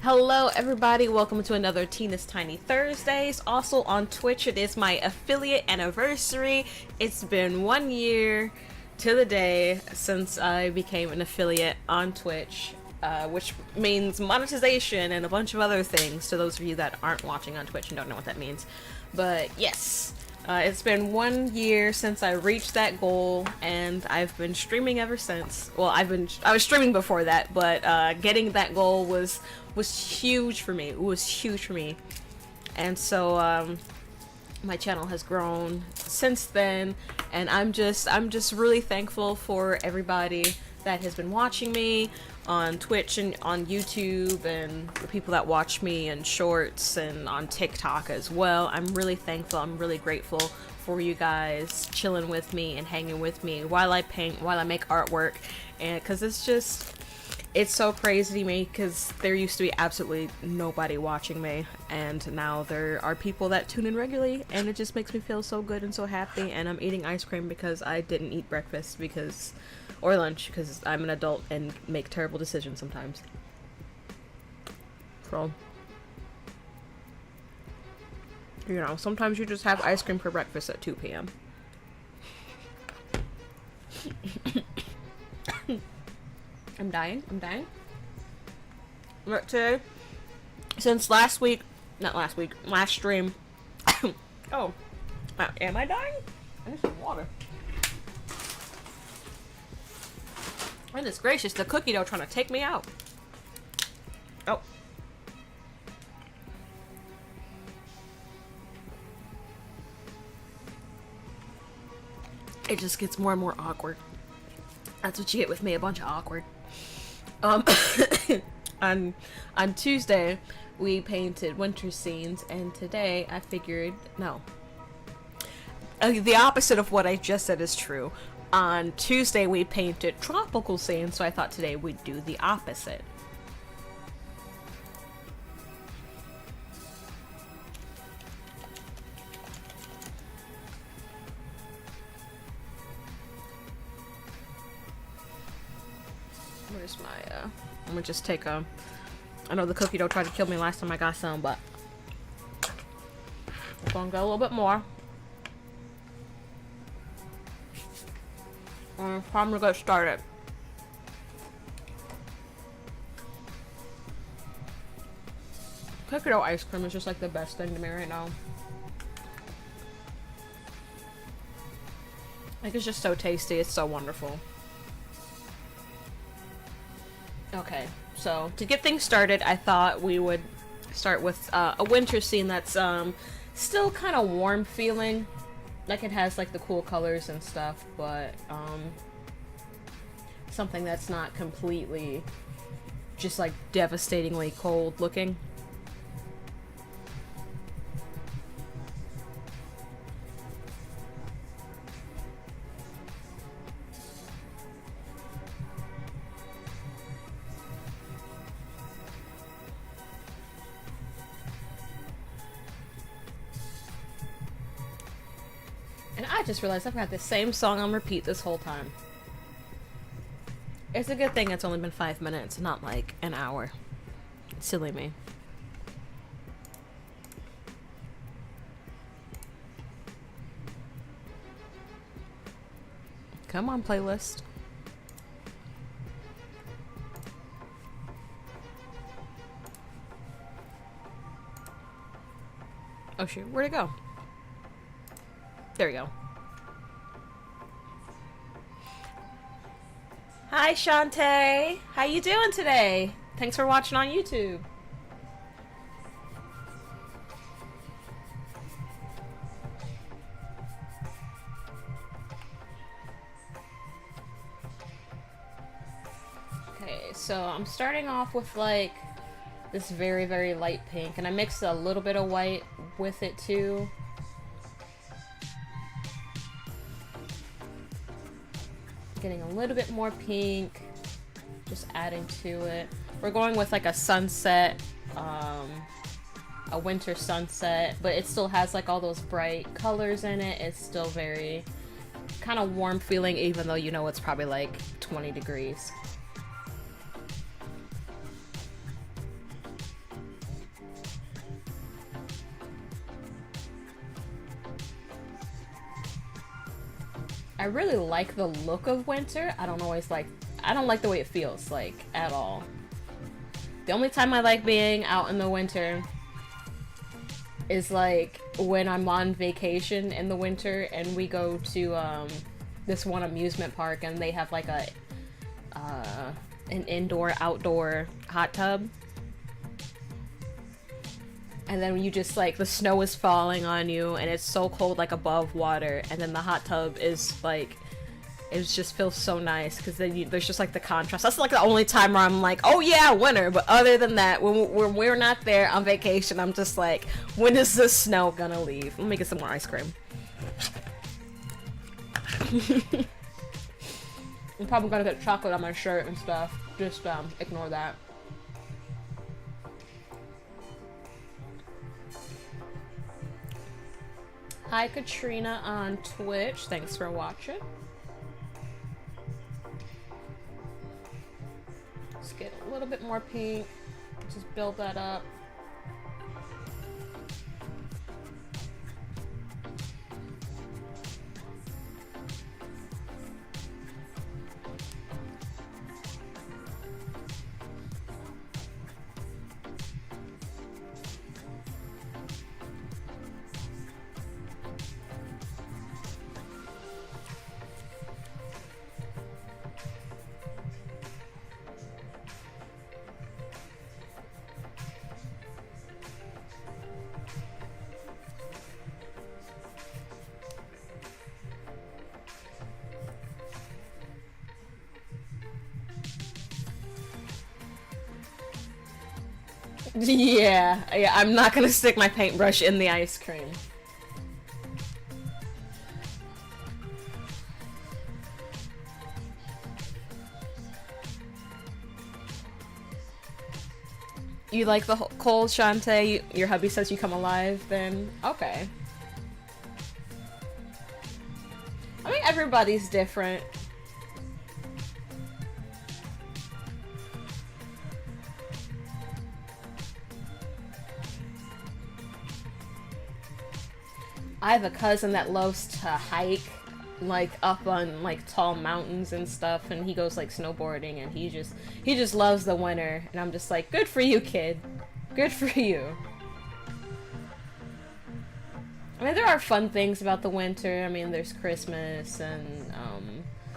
Hello, everybody. Welcome to another Tina's Tiny Thursdays. Also on Twitch, it is my affiliate anniversary. It's been 1 year to the day since I became an affiliate on Twitch, which means monetization and a bunch of other things to those of you that aren't watching on Twitch and don't know what that means. But yes. It's been 1 year since I reached that goal, and I've been streaming ever since. Well, I was streaming before that, but getting that goal was huge for me. It was huge for me, and so my channel has grown since then, and I'm just really thankful for everybody that has been watching me on Twitch and on YouTube, and the people that watch me in shorts and on TikTok as well. I'm really thankful. I'm really grateful for you guys chilling with me and hanging with me while I paint, while I make artwork, and because it's so crazy to me because there used to be absolutely nobody watching me, and now there are people that tune in regularly, and it just makes me feel so good and so happy. And I'm eating ice cream because I didn't eat breakfast or lunch because I'm an adult and make terrible decisions sometimes. So, you know, sometimes you just have ice cream for breakfast at 2 p.m. I'm dying. But today, since last stream. Oh, am I dying? I need some water. Goodness gracious, the cookie dough trying to take me out. Oh. It just gets more and more awkward. That's what you get with me, a bunch of awkward. On Tuesday, we painted winter scenes, and today I figured, no. The opposite of what I just said is true. On Tuesday, we painted tropical scenes, so I thought today we'd do the opposite. Where's my, I'm gonna just take a, I know the cookie dough tried to kill me last time I got some, but I'm gonna get a little bit more. Time to get started. Cookie dough ice cream is just like the best thing to me right now. Like, it's just so tasty. It's so wonderful. Okay, so to get things started, I thought we would start with a winter scene that's still kind of warm feeling. Like, it has like the cool colors and stuff, but something that's not completely just like devastatingly cold looking. And I just realized I've got the same song on repeat this whole time. It's a good thing it's only been 5 minutes, not like an hour. Silly me. Come on, playlist. Oh shoot, where'd it go? There we go. Hi, Shantae. How you doing today? Thanks for watching on YouTube. Okay, so I'm starting off with like this very, very light pink, and I mixed a little bit of white with it too. Getting a little bit more pink, just adding to it. We're going with like a sunset, a winter sunset, but it still has like all those bright colors in it. It's still very kind of warm feeling, even though you know it's probably like 20 degrees. really like the look of winter. I don't always like, I don't like the way it feels, like, at all. The only time I like being out in the winter is like when I'm on vacation in the winter and we go to this one amusement park and they have like a an indoor outdoor hot tub, and then you just like the snow is falling on you and it's so cold, like above water, and then the hot tub is like, it just feels so nice because then there's just like the contrast. That's like the only time where I'm like, oh yeah, winter. But other than that, when we're not there on vacation, I'm just like, when is this snow gonna leave? Let me get some more ice cream. I'm probably gonna get chocolate on my shirt and stuff. Just ignore that. Hi Katrina on Twitch. Thanks for watching. Let's get a little bit more pink. Just build that up. Yeah, I'm not gonna stick my paintbrush in the ice cream. You like the cold, Shantae? Your hubby says you come alive, then okay. I mean, everybody's different. I have a cousin that loves to hike, like up on like tall mountains and stuff, and he goes like snowboarding, and he just loves the winter, and I'm just like, good for you, kid. Good for you. I mean, there are fun things about the winter. I mean, there's Christmas, and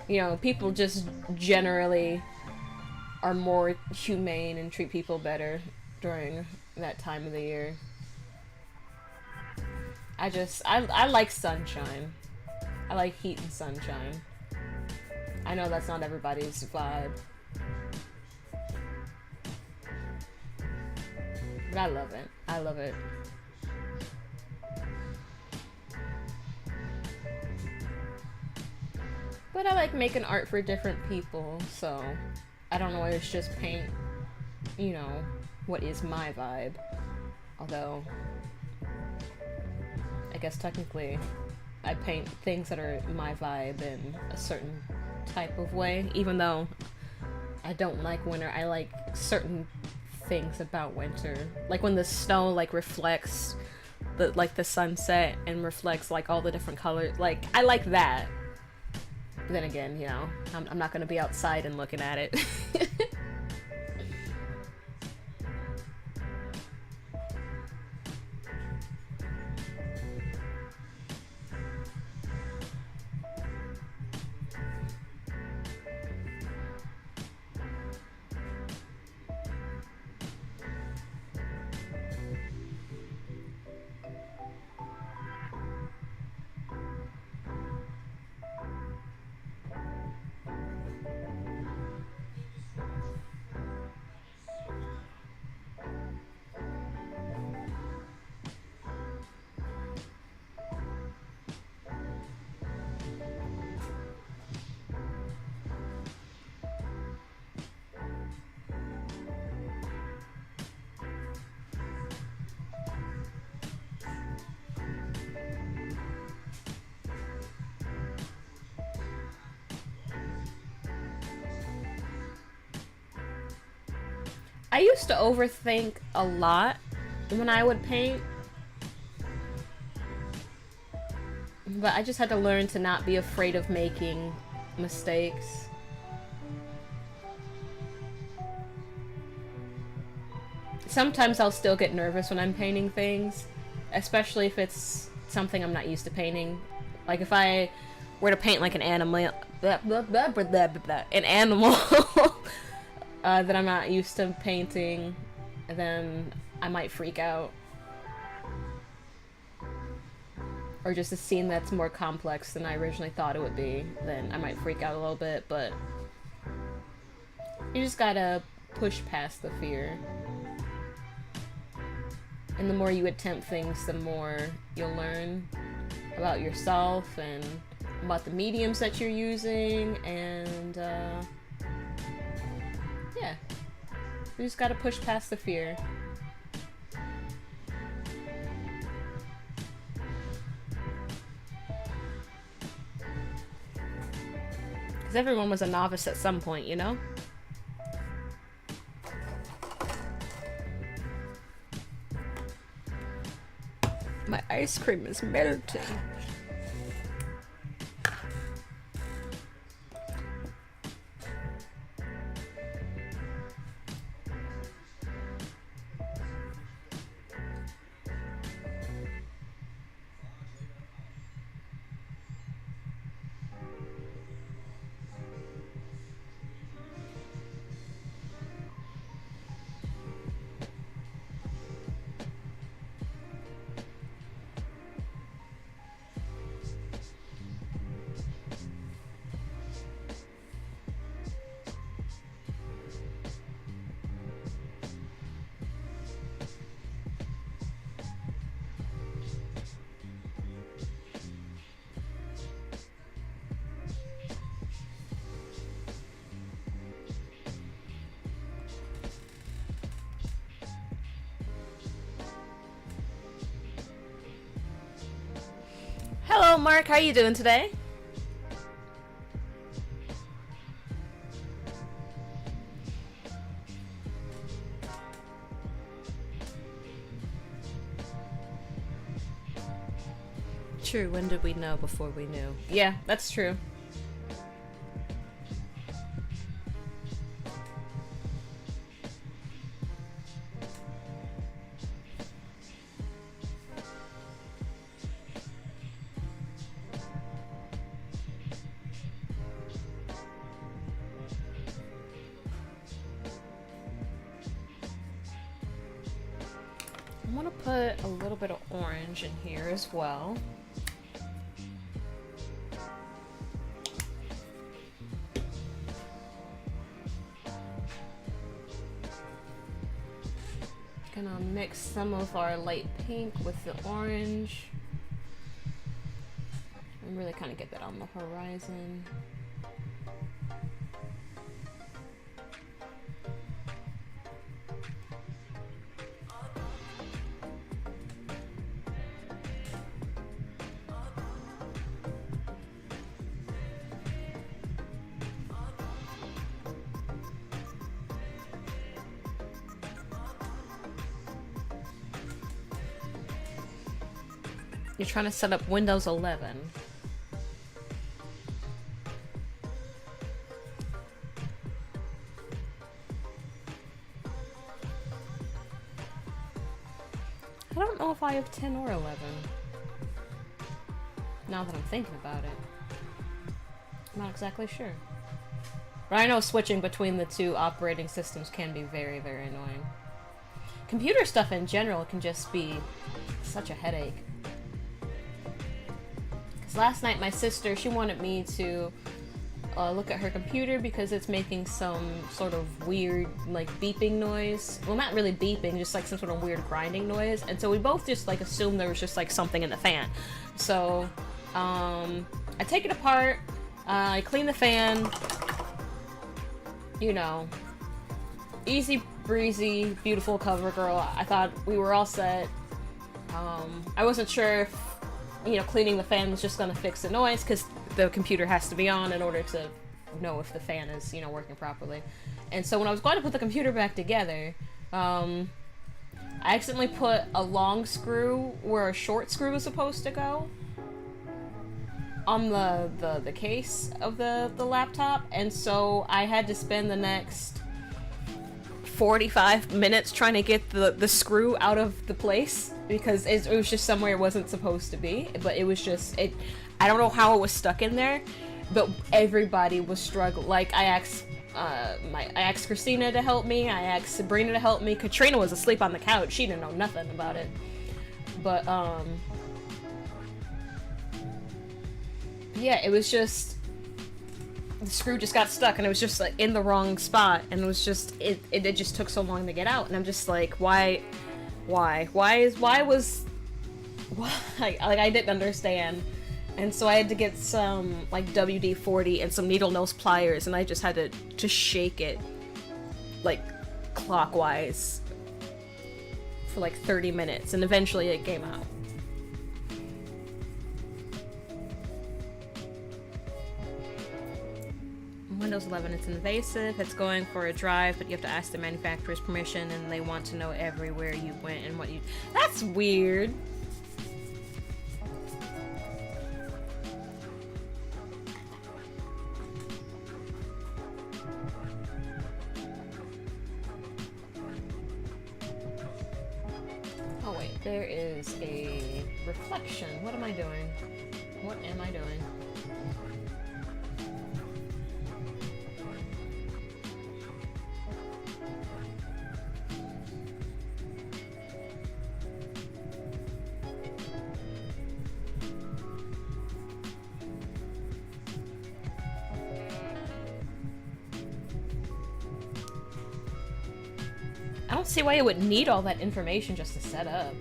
you know, people just generally are more humane and treat people better during that time of the year. I like sunshine. I like heat and sunshine. I know that's not everybody's vibe. But I love it. I love it. But I like making art for different people, so I don't always just paint, you know, what is my vibe. Although, I guess technically I paint things that are my vibe in a certain type of way, even though I don't like winter. I like certain things about winter, like when the snow like reflects the sunset and reflects like all the different colors. Like, I like that. But then again, you know, I'm not gonna be outside and looking at it. I used to overthink a lot when I would paint. But I just had to learn to not be afraid of making mistakes. Sometimes I'll still get nervous when I'm painting things, especially if it's something I'm not used to painting. Like if I were to paint like an animal, that I'm not used to painting, then I might freak out. Or just a scene that's more complex than I originally thought it would be, then I might freak out a little bit, but you just gotta push past the fear. And the more you attempt things, the more you'll learn about yourself and about the mediums that you're using, and yeah. You just gotta push past the fear. Because everyone was a novice at some point, you know? My ice cream is melting. Hello, Mark. How you doing today? True. When did we know before we knew? Yeah, that's true. I'm gonna put a little bit of orange in here as well. Gonna mix some of our light pink with the orange and really kind of get that on the horizon. You're trying to set up Windows 11. I don't know if I have 10 or 11. Now that I'm thinking about it. I'm not exactly sure. But I know switching between the two operating systems can be very, very annoying. Computer stuff in general can just be such a headache. Last night my sister, she wanted me to look at her computer because it's making some sort of weird like beeping noise. Well, not really beeping, just like some sort of weird grinding noise. And so we both just like assumed there was just like something in the fan. So I take it apart, I clean the fan, you know, easy breezy, beautiful cover girl. I thought we were all set. I wasn't sure if, you know, cleaning the fan was just gonna fix the noise, because the computer has to be on in order to know if the fan is, you know, working properly. And so when I was going to put the computer back together, I accidentally put a long screw where a short screw was supposed to go. on the case of the laptop, and so I had to spend the next 45 minutes trying to get the screw out of the place because it was just somewhere it wasn't supposed to be. But it was just it. I don't know how it was stuck in there, but everybody was struggling. Like I asked Christina to help me. I asked Sabrina to help me. Katrina was asleep on the couch. She didn't know nothing about it. But yeah, it was just the screw just got stuck, and it was just like in the wrong spot, and it was just it just took so long to get out, and I'm just like, why was like I didn't understand. And so I had to get some like WD-40 and some needle nose pliers, and I just had to shake it like clockwise for like 30 minutes, and eventually it came out. Windows 11, it's invasive, it's going for a drive, but you have to ask the manufacturer's permission, and they want to know everywhere you went and what you... That's weird. Oh wait, there is a reflection. What am I doing? What am I doing? I don't see why it would need all that information just to set up.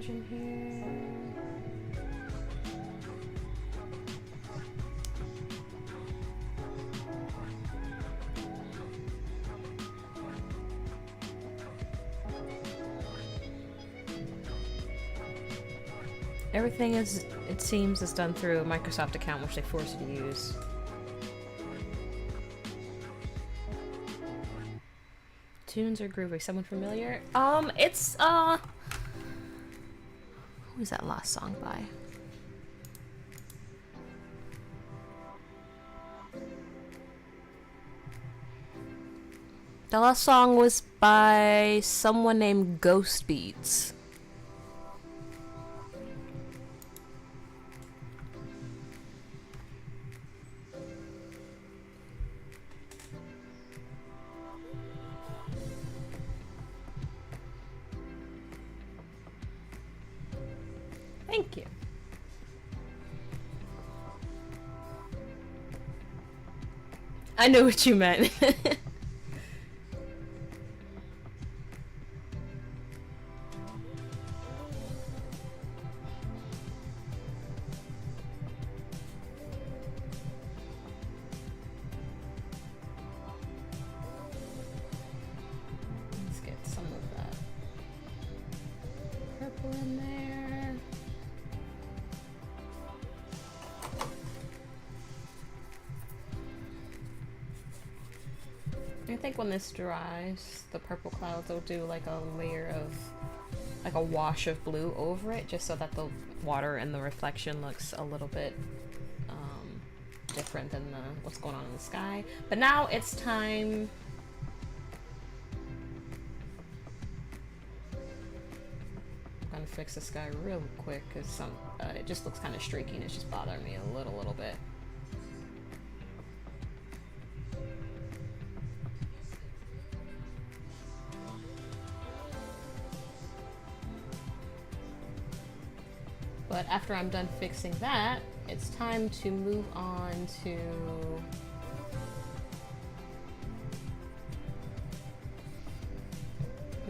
In here. Everything is, it seems, is done through a Microsoft account, which they force you to use. Tunes are groovy. Someone familiar? It's who's that last song by? The last song was by someone named Ghost Beats. Thank you. I know what you meant. Let's get some of that purple in there. I think when this dries, the purple clouds will do like a layer of, like a wash of blue over it, just so that the water and the reflection looks a little bit different than what's going on in the sky. But now it's time. I'm gonna fix the sky real quick because it just looks kind of streaky and it's just bothering me a little bit. But after I'm done fixing that, it's time to move on to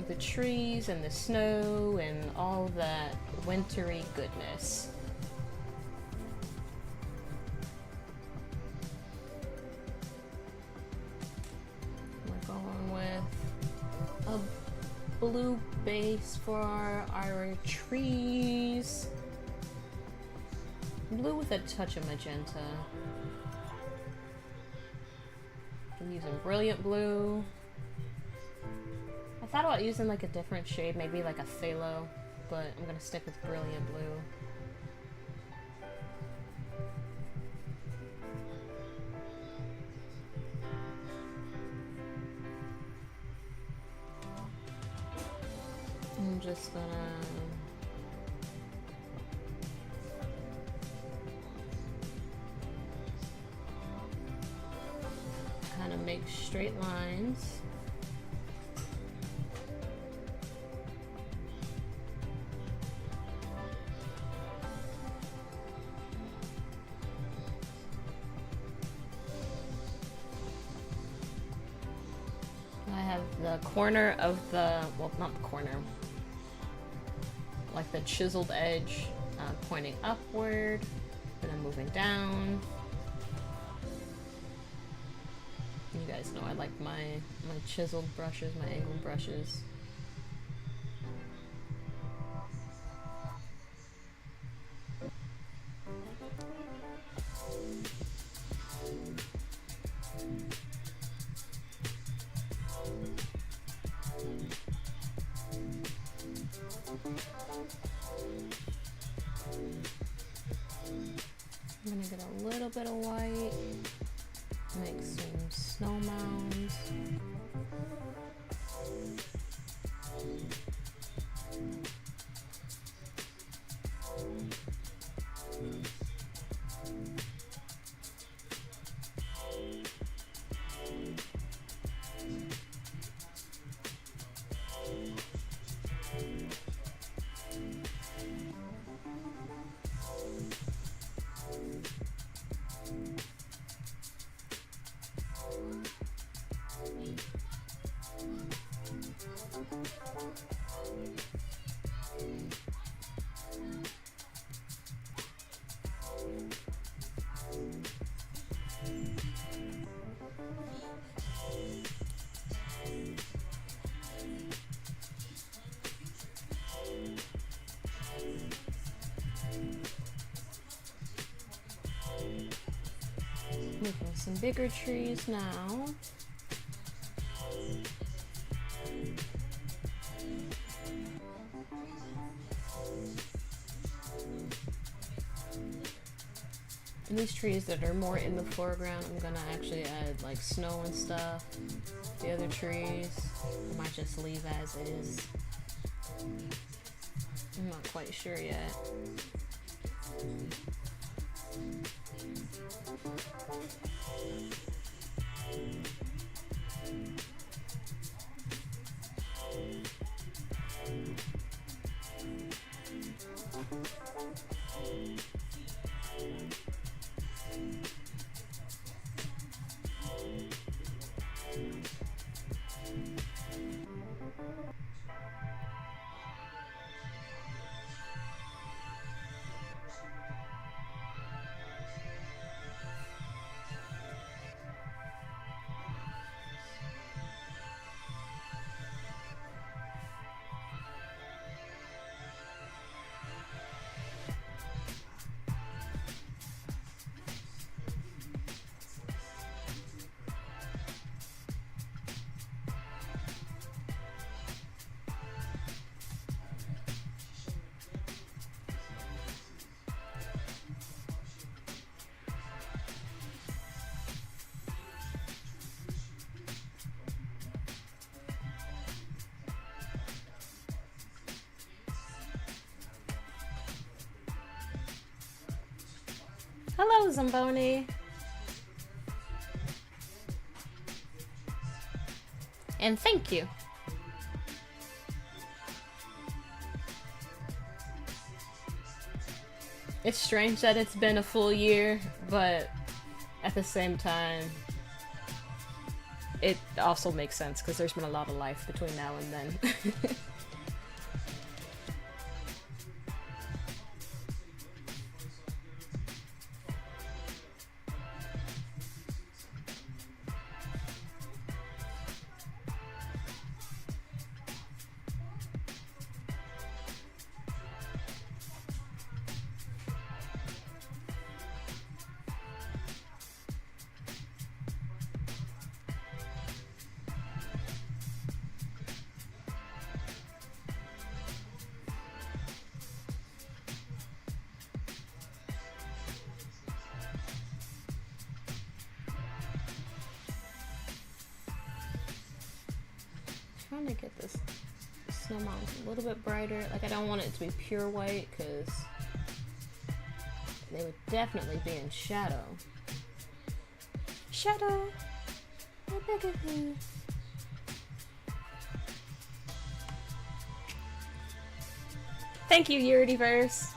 the trees and the snow and all that wintry goodness. We're going with a blue base for our trees. Blue with a touch of magenta. I'm using brilliant blue. I thought about using like a different shade, maybe like a phthalo, but I'm gonna stick with brilliant blue. I'm just gonna kind of make straight lines. I have the corner of the, well, not the corner, like the chiseled edge pointing upward and then moving down. You guys know I like my chiseled brushes, my angled brushes. I'm gonna get a little bit of white, make some snow mounds. Making some bigger trees now. And these trees that are more in the foreground, I'm gonna actually add like snow and stuff. The other trees, I might just leave as is. I'm not quite sure yet. Hello, Zamboni. And thank you. It's strange that it's been a full year, but at the same time, it also makes sense because there's been a lot of life between now and then. Trying to get this snow mountain a little bit brighter. Like, I don't want it to be pure white because they would definitely be in shadow. Shadow! I beg of you. Thank you, Yuridiverse.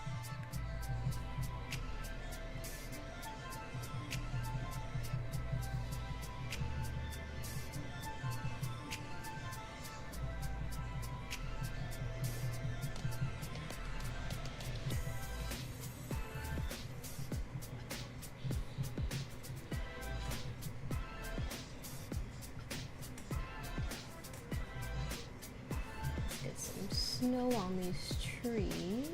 Snow on these trees.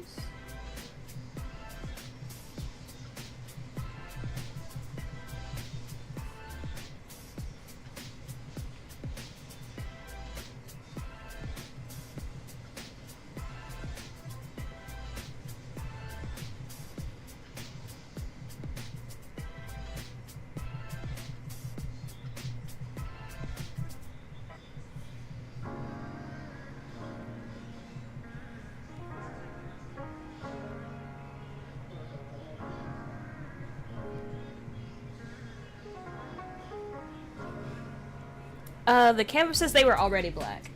The canvases, they were already black.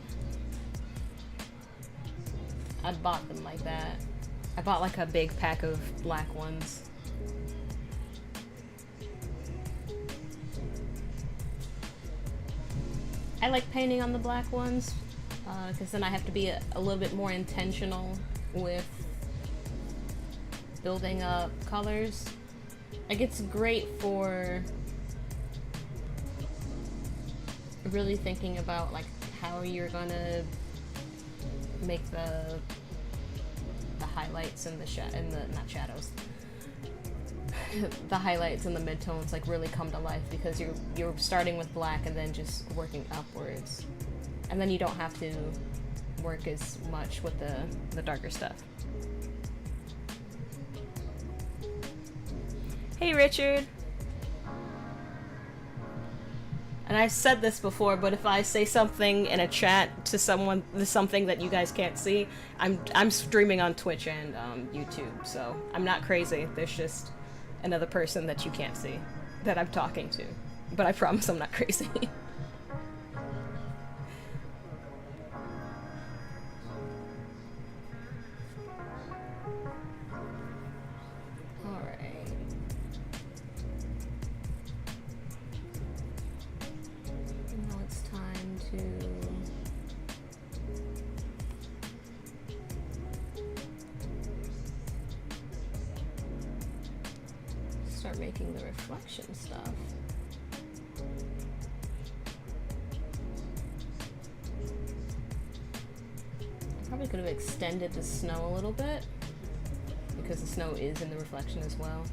I bought them like that. I bought like a big pack of black ones. I like painting on the black ones, because then I have to be a little bit more intentional with building up colors. Like, it's great for really thinking about like how you're gonna make the highlights and not shadows, the highlights and the midtones like really come to life, because you're starting with black and then just working upwards, and then you don't have to work as much with the darker stuff. Hey, Richard. And I've said this before, but if I say something in a chat to someone, something that you guys can't see, I'm streaming on Twitch and YouTube, so I'm not crazy. There's just another person that you can't see that I'm talking to. But I promise I'm not crazy. Start making the reflection stuff. I probably could have extended the snow a little bit, because the snow is in the reflection as well.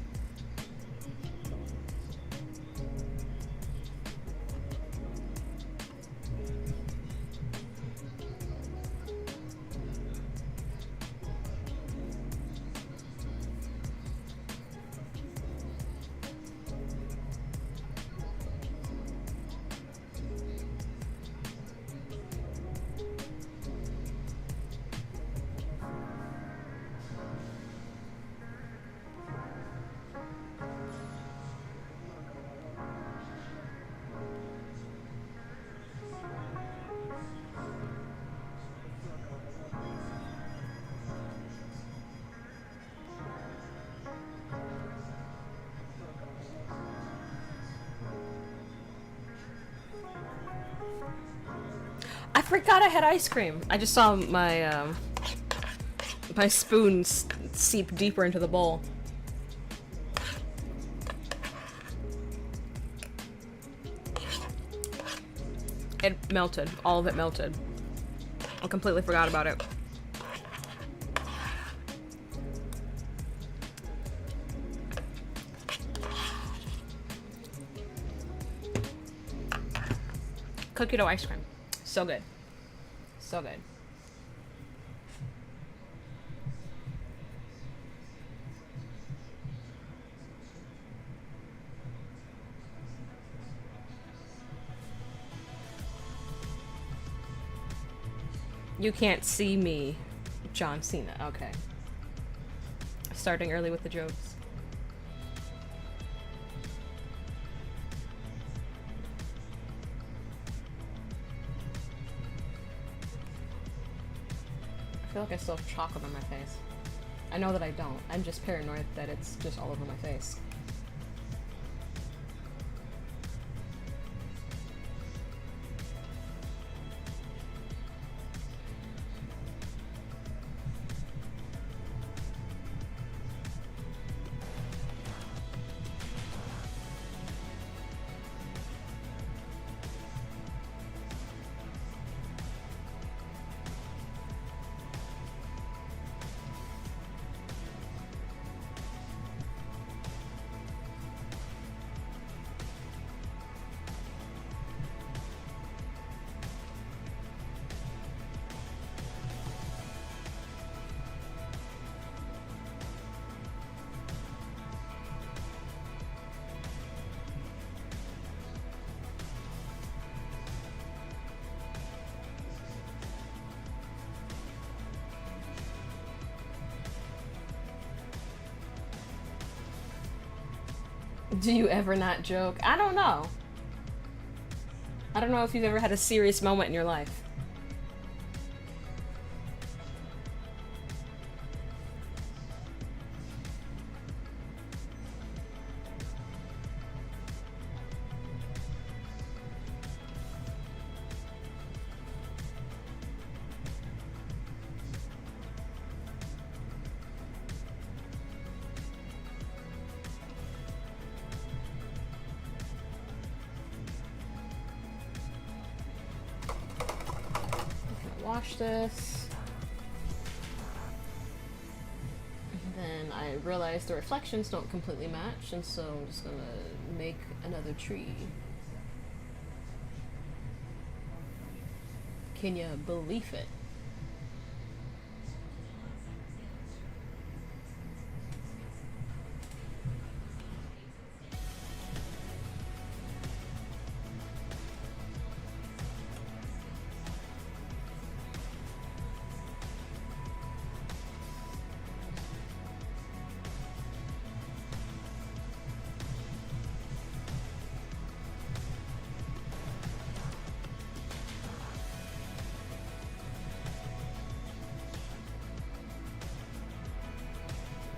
forgot I had ice cream. I just saw my my spoon seep deeper into the bowl. It melted. All of it melted. I completely forgot about it. Cookie dough ice cream. So good. So good. You can't see me, John Cena. Okay. Starting early with the jokes. I feel like I still have chocolate on my face. I know that I don't. I'm just paranoid that it's just all over my face. Do you ever not joke? I don't know. I don't know if you've ever had a serious moment in your life. Wash this. And then I realized the reflections don't completely match, and so I'm just gonna make another tree. Can you believe it?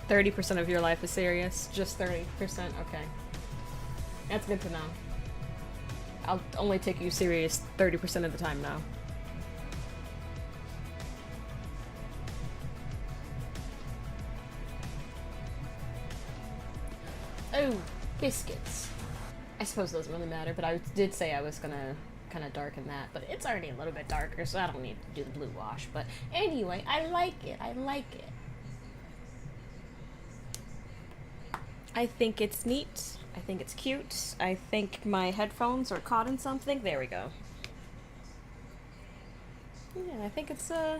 %30 of your life is serious? Just 30%? Okay. That's good to know. I'll only take you serious 30% of the time now. Oh, biscuits. I suppose it doesn't really matter, but I did say I was gonna kind of darken that, but it's already a little bit darker, so I don't need to do the blue wash. But anyway, I like it. I like it. I think it's neat. I think it's cute. I think my headphones are caught in something. There we go. Yeah, I think it's a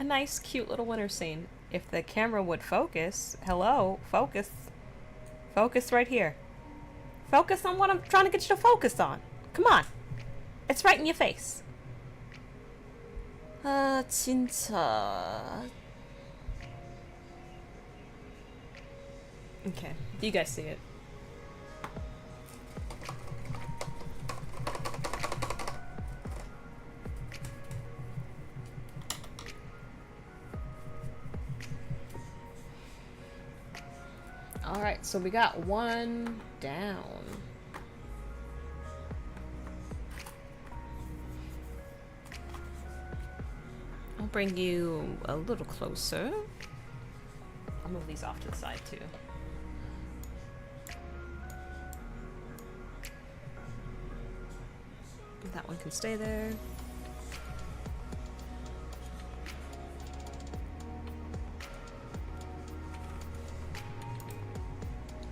nice, cute little winter scene. If the camera would focus. Hello, focus. Focus right here. Focus on what I'm trying to get you to focus on. Come on. It's right in your face. 진짜. Okay, you guys see it. Alright, so we got one down. bring you a little closer. I'll move these off to the side too. That one can stay there.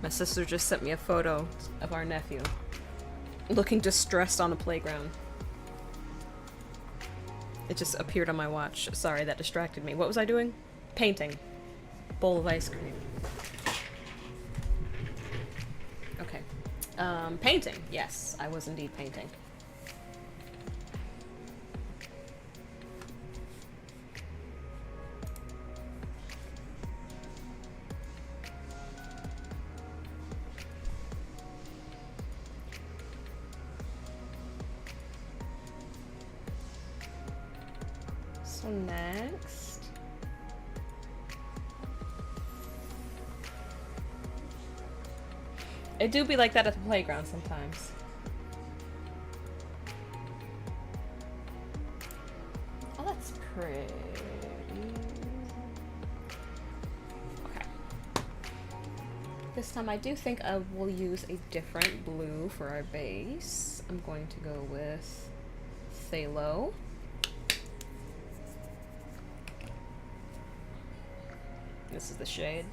My sister just sent me a photo of our nephew looking distressed on a playground. It just appeared on my watch. Sorry, that distracted me. What was I doing? Painting. Bowl of ice cream. Okay. Painting. Yes, I was indeed painting. So next, it do be like that at the playground sometimes. Oh, that's pretty. Okay. This time I do think I will use a different blue for our base. I'm going to go with Phthalo. This is the shade.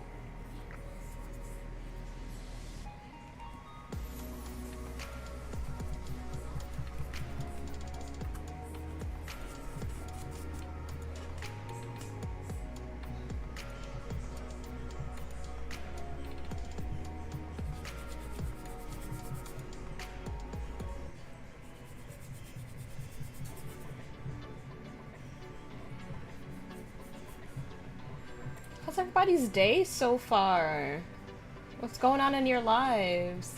How's everybody's day so far? What's going on in your lives?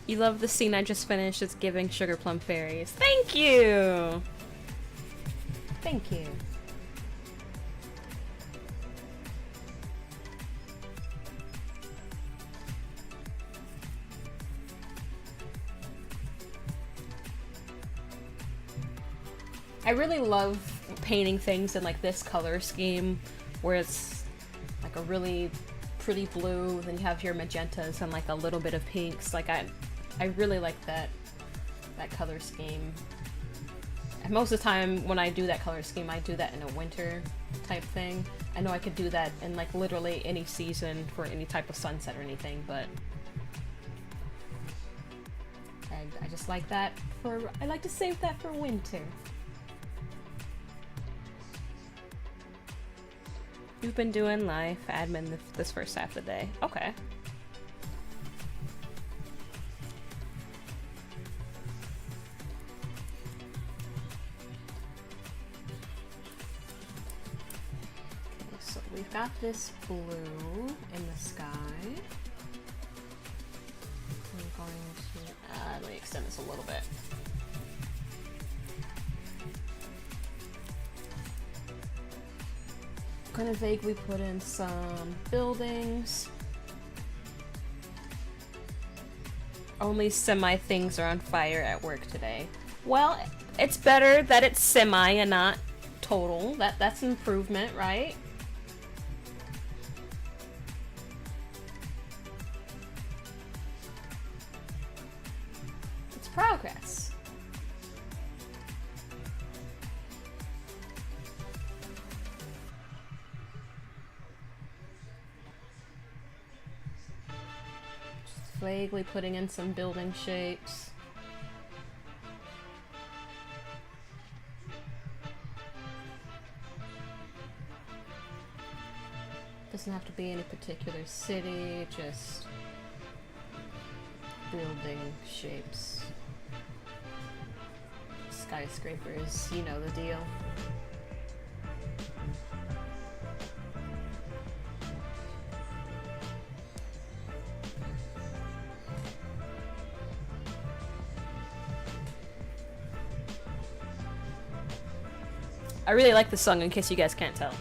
You love the scene I just finished. It's giving Sugar Plum Fairies. Thank you! Thank you. I really love painting things in like this color scheme where it's like a really pretty blue, then you have your magentas and like a little bit of pinks. Like I really like that color scheme. And most of the time when I do that color scheme, I do that in a winter type thing. I know I could do that in like literally any season for any type of sunset or anything, but I just like that I like to save that for winter. You've been doing life admin this first half of the day. Okay. So we've got this blue in the sky. I'm going to, let me extend this a little bit. I'm gonna vaguely put in some buildings. Only semi things are on fire at work today. Well, it's better that it's semi and not total. That's an improvement, right? It's progress. Vaguely putting in some building shapes. Doesn't have to be any particular city, just building shapes. Skyscrapers, you know the deal. I really like this song, in case you guys can't tell.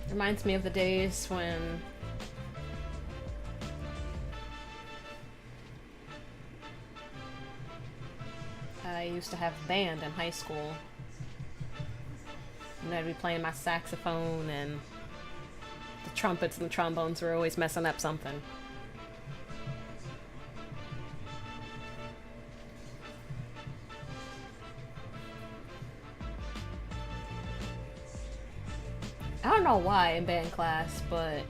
Reminds me of the days when I used to have band in high school. And I'd be playing my saxophone, and the trumpets and the trombones were always messing up something. I don't know why in band class, but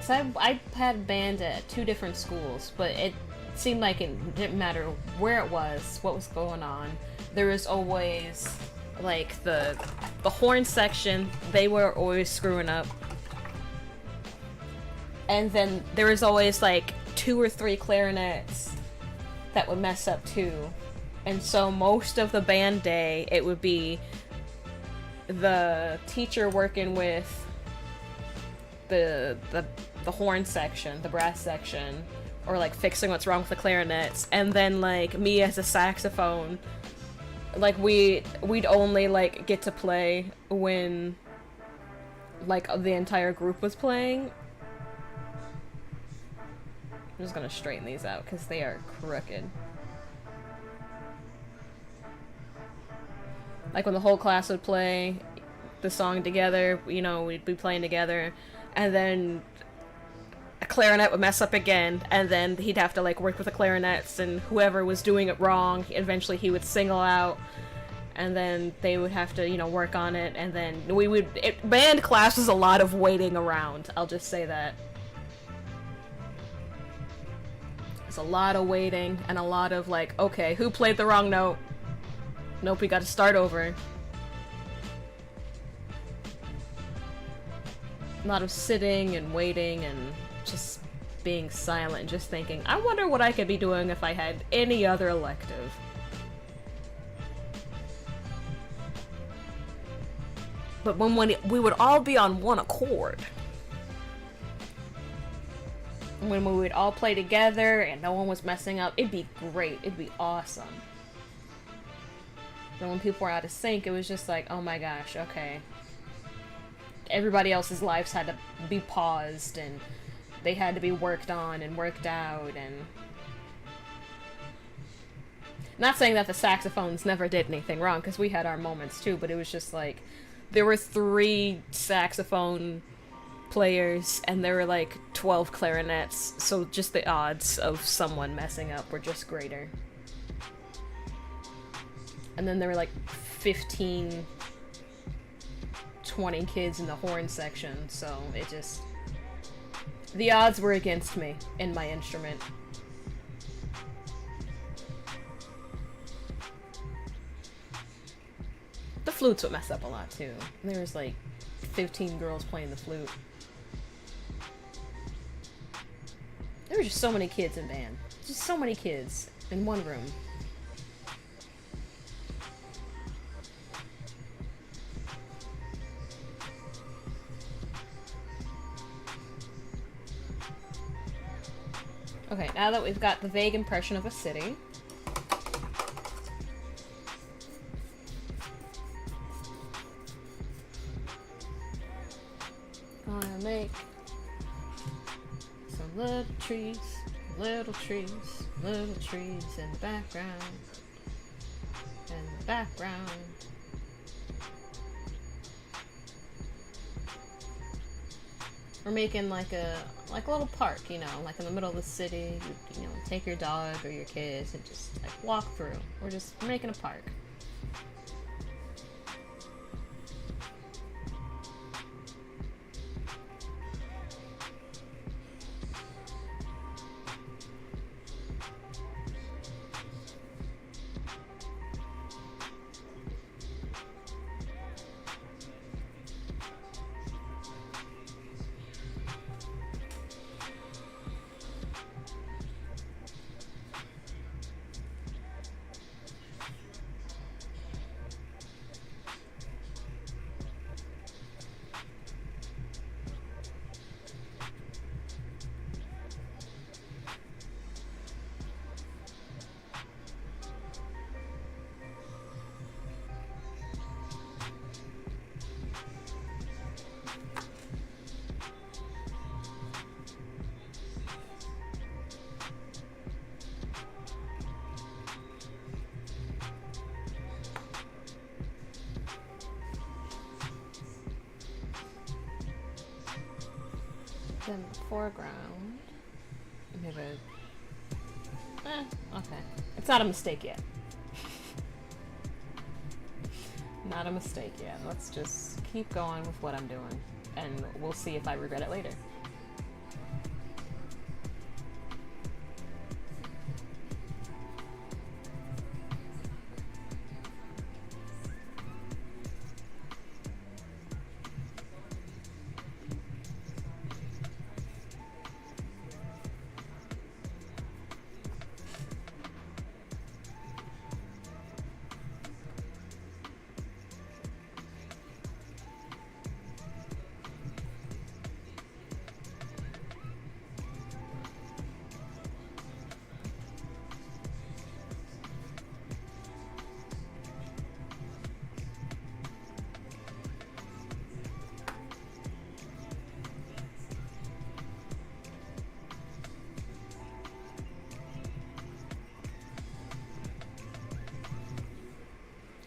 I had band at 2 different schools, but it seemed like it didn't matter where it was, what was going on. There was always like the horn section, they were always screwing up. And then there was always like 2 or 3 clarinets that would mess up too. And so most of the band day, it would be the teacher working with the horn section, the brass section, or like fixing what's wrong with the clarinets, and then like me as a saxophone, like we'd only like get to play when like the entire group was playing. I'm just gonna straighten these out because they are crooked. Like when the whole class would play the song together, you know, we'd be playing together, and then a clarinet would mess up again, and then he'd have to like work with the clarinets, and whoever was doing it wrong, eventually he would single out, and then they would have to, you know, work on it, and then band class was a lot of waiting around, I'll just say that. It's a lot of waiting, and a lot of like, okay, who played the wrong note? Nope, we gotta start over. A lot of sitting and waiting and just being silent and just thinking, I wonder what I could be doing if I had any other elective. But when we would all be on one accord, when we would all play together and no one was messing up, it'd be great, it'd be awesome. And when people were out of sync, it was just like, oh my gosh, okay. Everybody else's lives had to be paused, and they had to be worked on and worked out, and... Not saying that the saxophones never did anything wrong, because we had our moments too, but it was just like, there were 3 saxophone players, and there were like 12 clarinets, so just the odds of someone messing up were just greater. And then there were like 15, 20 kids in the horn section, so it just... The odds were against me in my instrument. The flutes would mess up a lot too. There was like 15 girls playing the flute. There were just so many kids in band. Just so many kids in one room. Okay, now that we've got the vague impression of a city, gonna make some little trees in the background, We're making like a little park, you know, like in the middle of the city. You know, take your dog or your kids and just like walk through. We're just making a park. Then foreground. Maybe. Okay. It's not a mistake yet. Not a mistake yet. Let's just keep going with what I'm doing, and we'll see if I regret it later.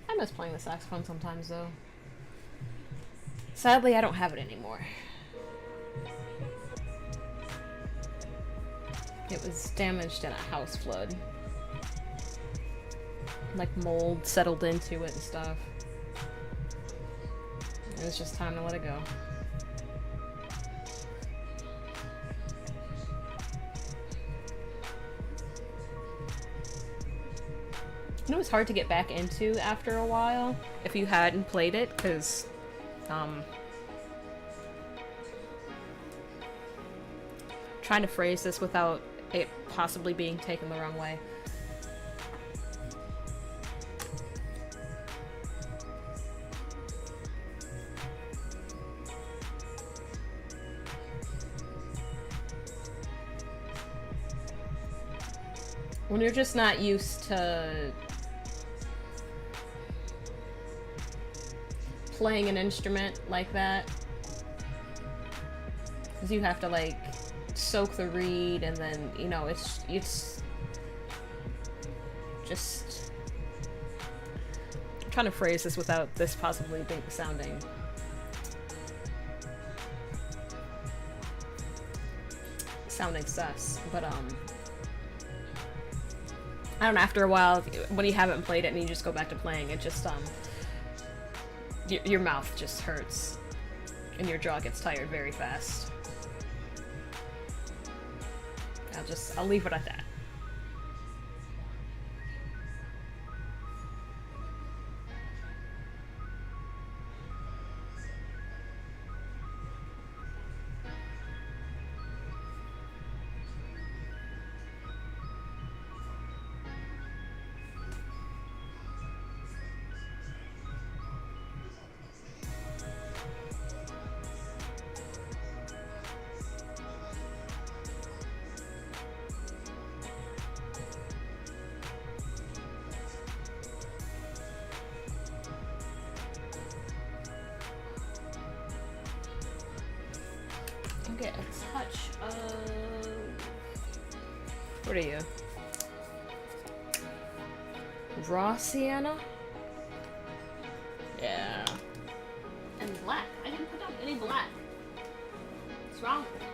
I miss playing the saxophone sometimes, though. Sadly, I don't have it anymore. It was damaged in a house flood. Like mold settled into it and stuff. It was just time to let it go. You know, it's hard to get back into after a while if you hadn't played it, because trying to phrase this without it possibly being taken the wrong way. When you're just not used to playing an instrument like that, because you have to like soak the reed, and then, you know, it's just, I'm trying to phrase this without this possibly being sounding sus, but I don't know, after a while, when you haven't played it and you just go back to playing, it just your mouth just hurts and your jaw gets tired very fast. I'll leave it at that. Get a touch of... What are you? Raw sienna? Yeah. And black. I didn't put down any black. What's wrong with it?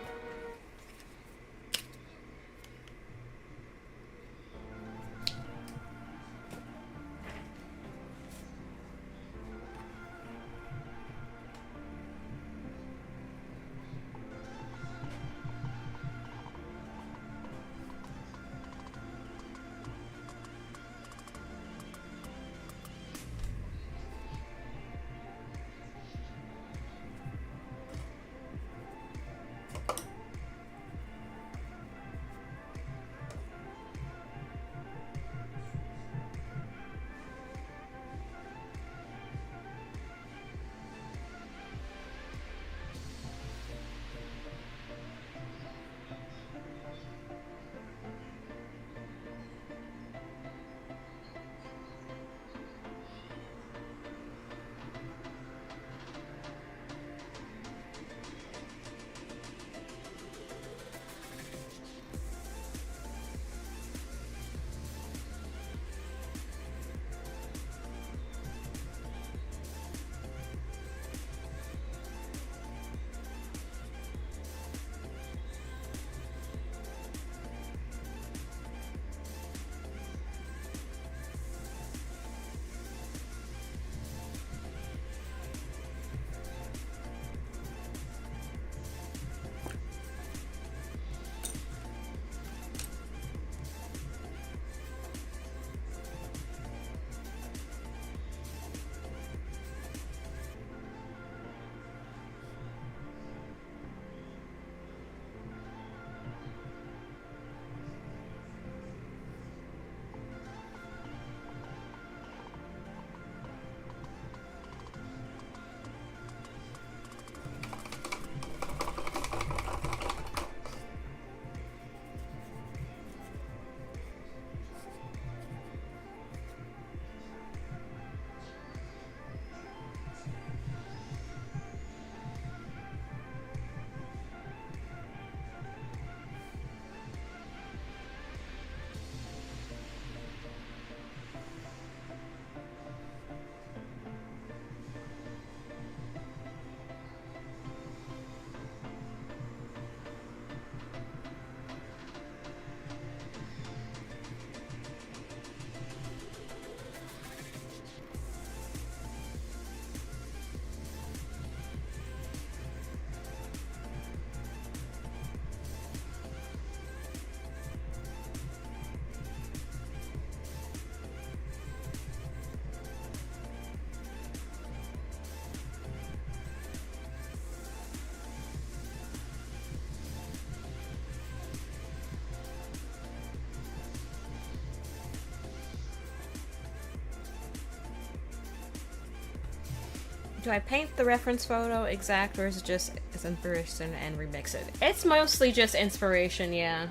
Do I paint the reference photo exact, or is it just as inspiration and remix it? It's mostly just inspiration, yeah.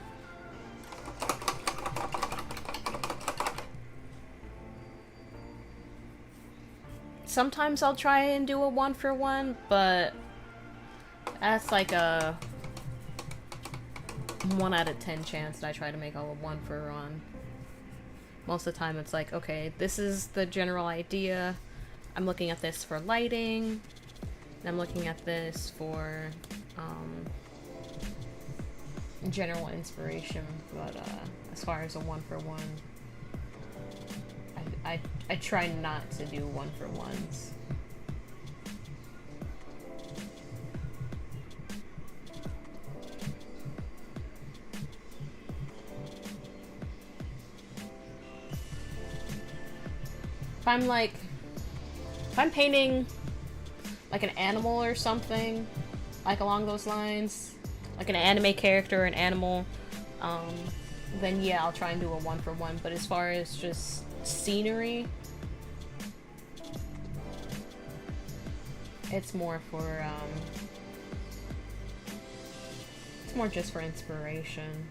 Sometimes I'll try and do a 1-for-1, but that's like a 1 out of 10 chance that I try to make a 1-for-1. Most of the time it's like, okay, this is the general idea. I'm looking at this for lighting. And I'm looking at this for general inspiration. But as far as a 1-for-1, I try not to do 1-for-1s. If I'm painting like an animal or something, like along those lines, like an anime character or an animal, then yeah, I'll try and do a 1-for-1. But as far as just scenery, it's more for, it's more just for inspiration.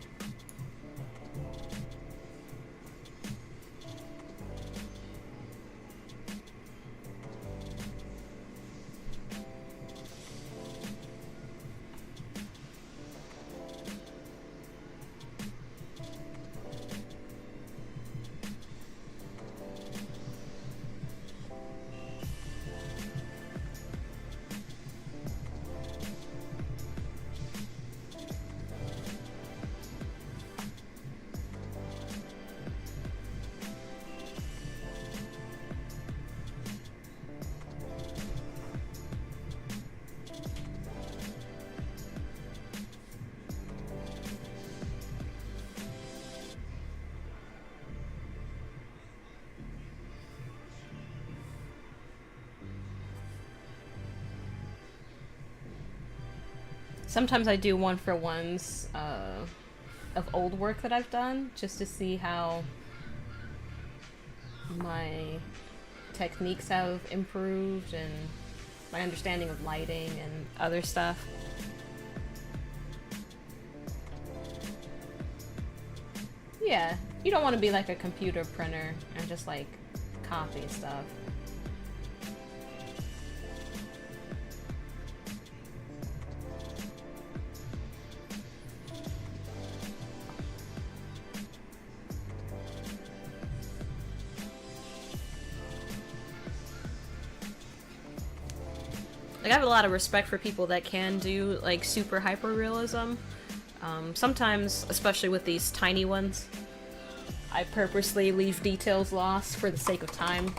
Sometimes I do 1-for-1s of old work that I've done, just to see how my techniques have improved and my understanding of lighting and other stuff. Yeah, you don't want to be like a computer printer and just like copy stuff. Like, I have a lot of respect for people that can do like super hyper realism. Sometimes, especially with these tiny ones, I purposely leave details lost for the sake of time.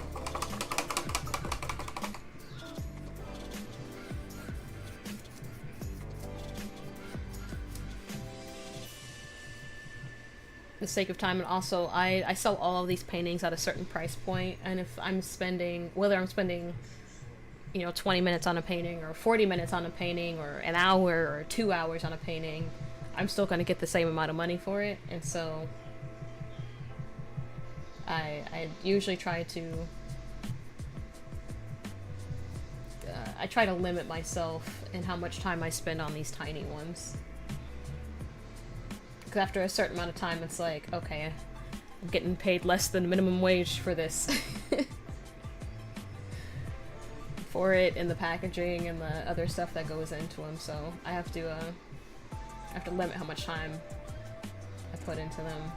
The sake of time, and also I sell all of these paintings at a certain price point, and if I'm spending, whether I'm spending, you know, 20 minutes on a painting or 40 minutes on a painting or an hour or 2 hours on a painting, I'm still going to get the same amount of money for it. And so I usually try to I try to limit myself in how much time I spend on these tiny ones, because after a certain amount of time it's like, okay, I'm getting paid less than minimum wage for this. For it and the packaging and the other stuff that goes into them, so I have to limit how much time I put into them.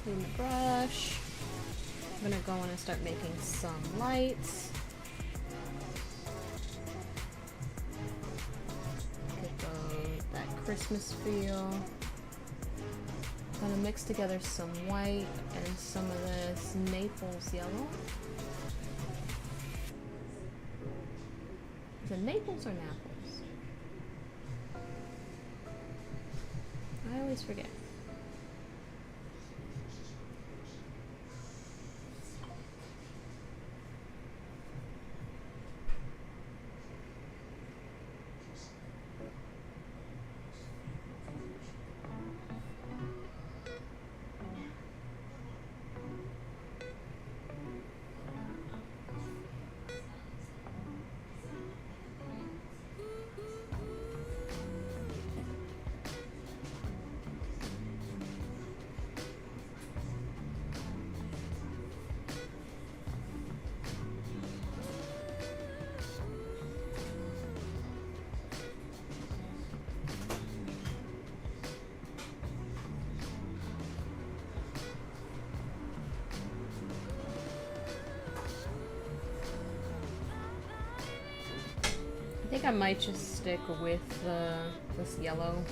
Clean the brush. I'm gonna go in and start making some lights. Get that Christmas feel. I'm gonna mix together some white and some of this Naples yellow. Is it Naples or Naples? I always forget. I think I might just stick with this yellow.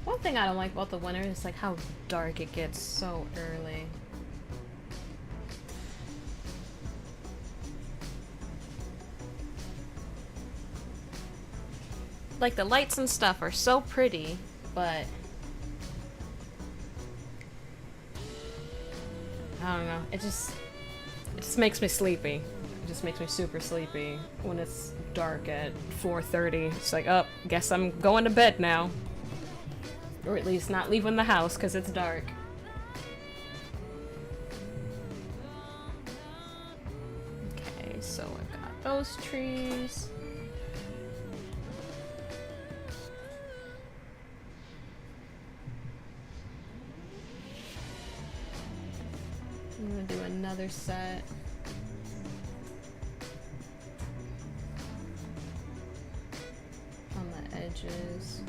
One thing I don't like about the winter is like how dark it gets so early. Like the lights and stuff are so pretty, but I don't know. It just makes me sleepy. It just makes me super sleepy when it's dark at 4:30. It's like, oh, guess I'm going to bed now. Or at least not leaving the house because it's dark. Okay, so I got those trees. I'm gonna do another set. On the edges.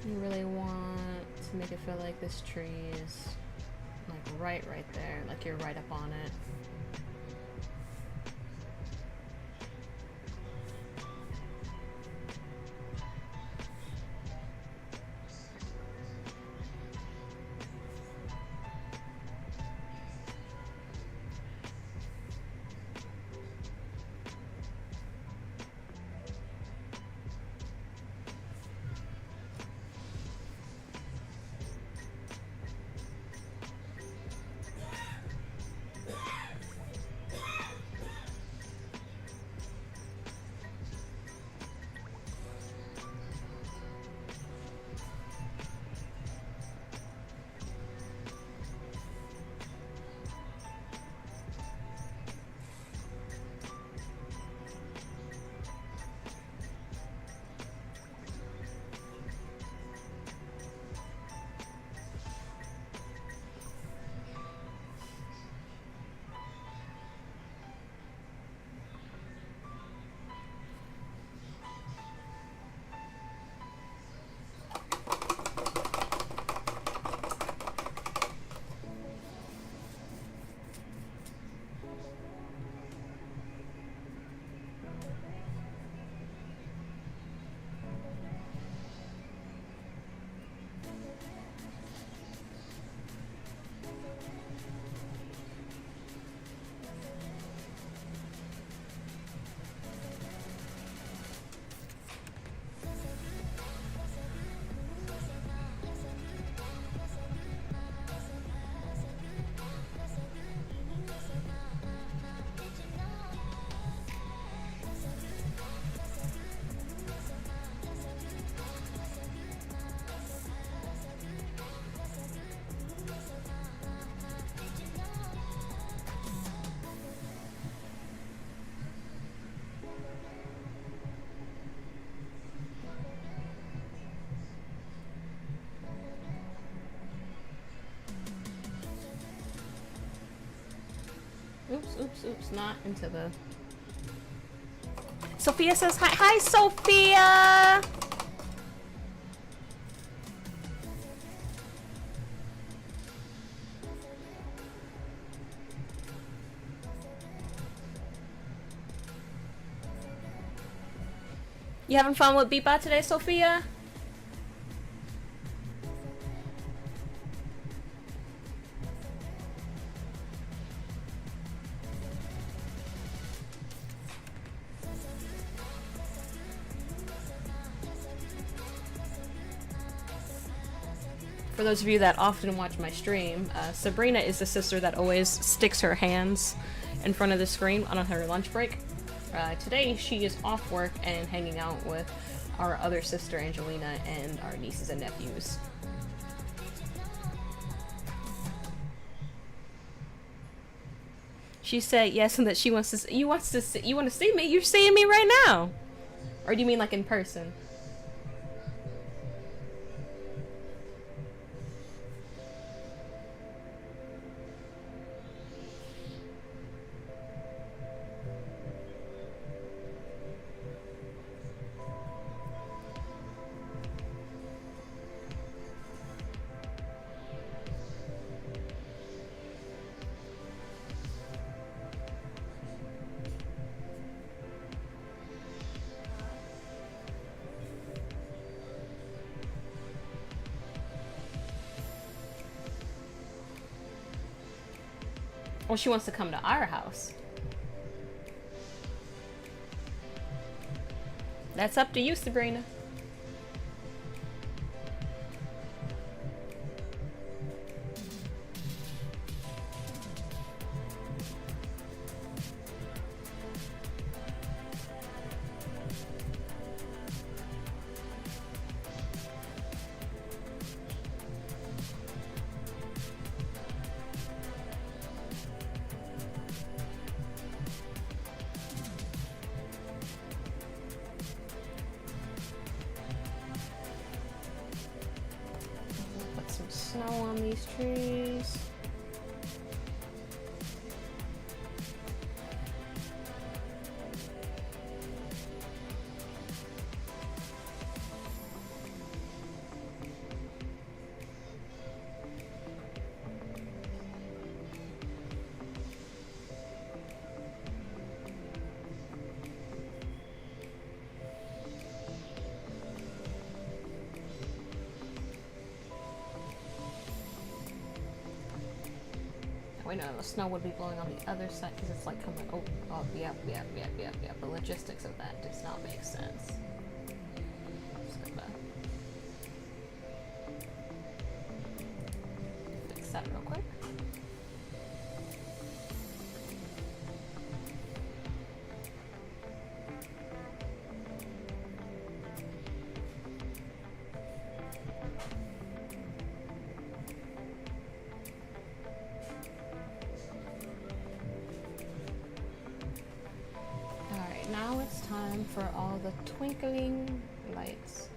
You really want to make it feel like this tree is like right there, like you're right up on it. oops, not into the... Sophia says hi. Hi, Sophia! You having fun with Beatbot today, Sophia? For those of you that often watch my stream, Sabrina is the sister that always sticks her hands in front of the screen on her lunch break. Today she is off work and hanging out with our other sister Angelina and our nieces and nephews. She said yes, and that she wants to. You want to see me? You're seeing me right now, or do you mean like in person? Well, she wants to come to our house. That's up to you, Sabrina. Snow on these trees. Wait, no, the snow would be blowing on the other side because it's like coming. Oh, yep. The logistics of that does not make sense. Just gonna fix that real quick. Now it's time for all the twinkling lights.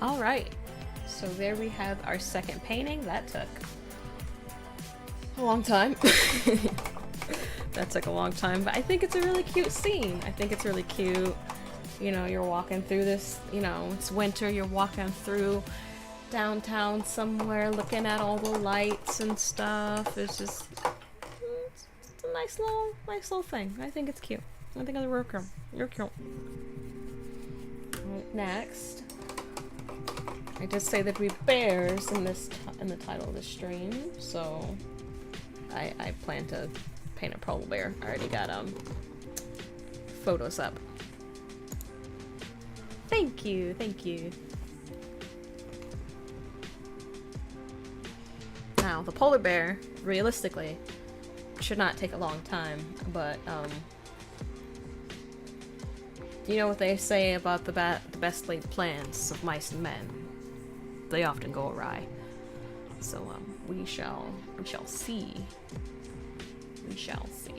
All right, so there we have our second painting. That took a long time. That took a long time, but I think it's a really cute scene. I think it's really cute. You know, you're walking through this, you know, it's winter, you're walking through downtown somewhere looking at all the lights and stuff. It's just, it's a nice little thing. I think it's cute. I think it's real cute. You're cute. Next, I did say there'd be bears in the title of the stream, so I plan to paint a polar bear. I already got photos up. Thank you, thank you. Now, the polar bear, realistically, should not take a long time, but you know what they say about the best laid plans of mice and men? They often go awry. So we shall see. We shall see.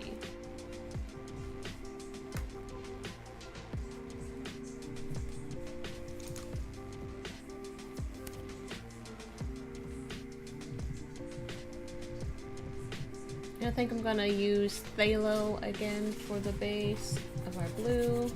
I think I'm gonna use Phthalo again for the base of our blue.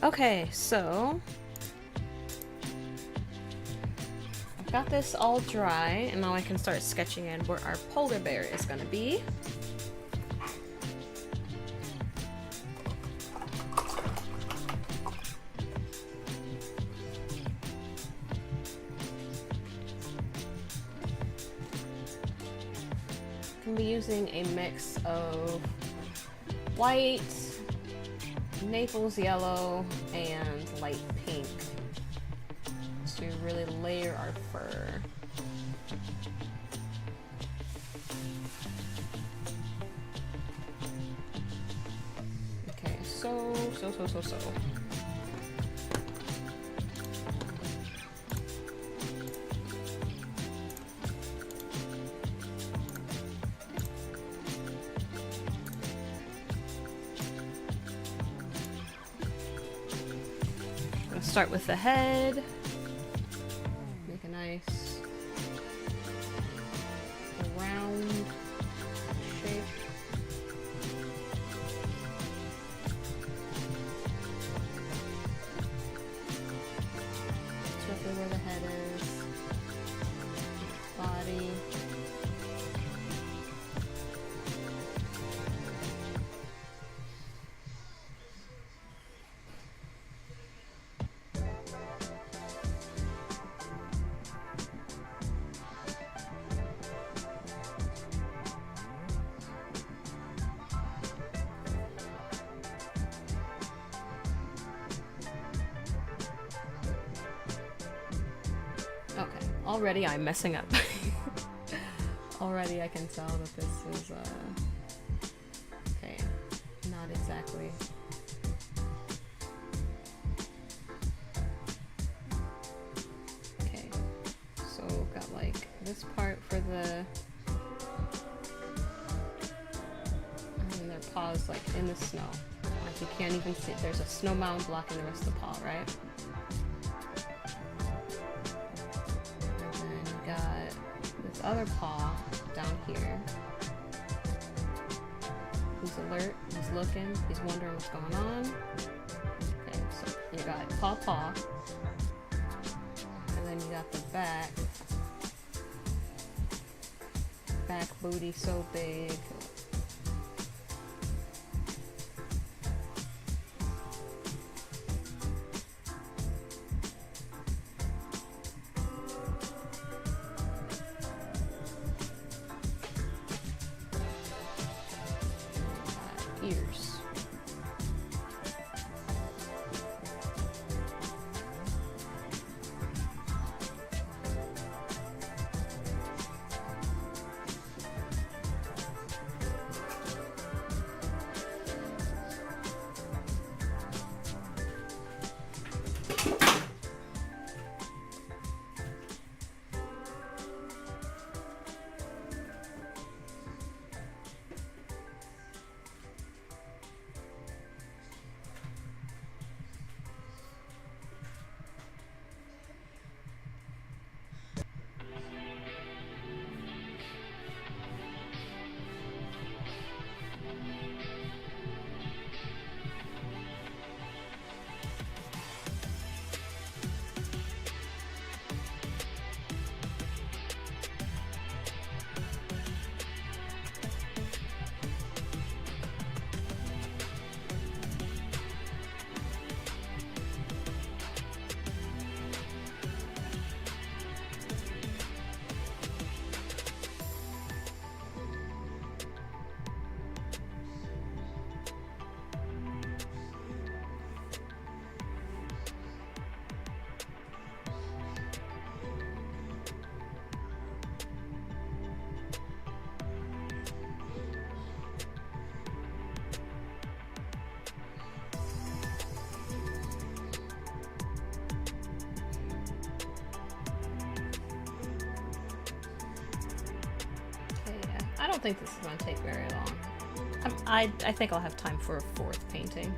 Okay, so I've got this all dry, and now I can start sketching in where our polar bear is gonna be. I'm gonna be using a mix of white, Naples yellow, and light pink to really layer our fur. Okay, so. Start with the head. Make a nice round shape. That's roughly where the head is. Body. Already I'm messing up. Already I can tell that this is, okay, not exactly. Okay, so got like this part for the, and their paws like in the snow. Like you can't even see, there's a snow mound blocking the rest of the paw, right? Other paw down here. He's alert, he's looking, he's wondering what's going on. Okay, so you got paw, and then you got the back booty so big. Ears. I don't think this is going to take very long. I think I'll have time for a fourth painting.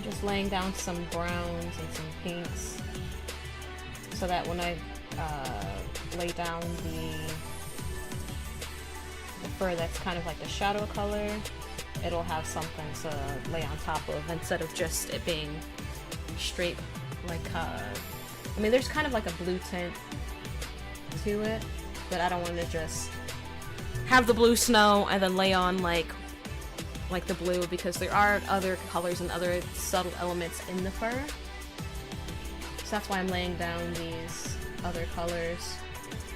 Just laying down some browns and some pinks so that when I lay down the fur that's kind of like the shadow color, it'll have something to lay on top of instead of just it being straight like I mean there's kind of like a blue tint to it, but I don't want to just have the blue snow and then lay on like the blue, because there are other colors and other subtle elements in the fur. So that's why I'm laying down these other colors,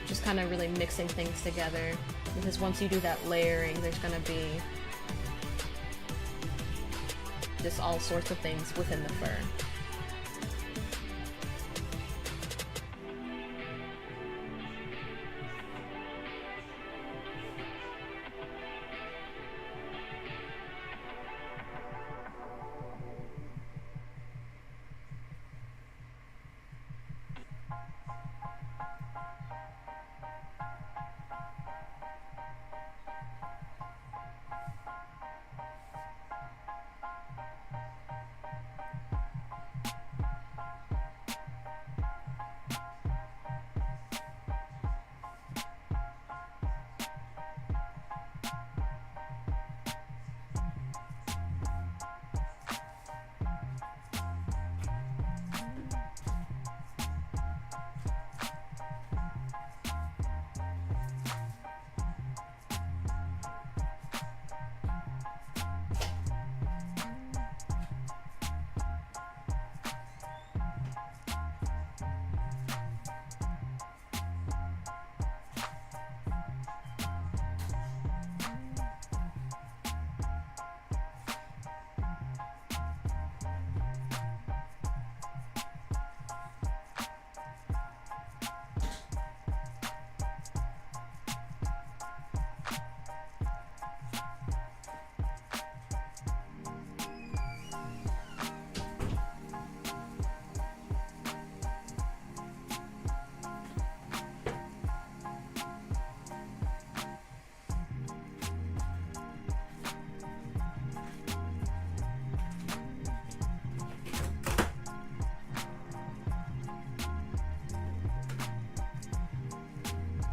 just kind of really mixing things together, because once you do that layering, there's gonna be just all sorts of things within the fur.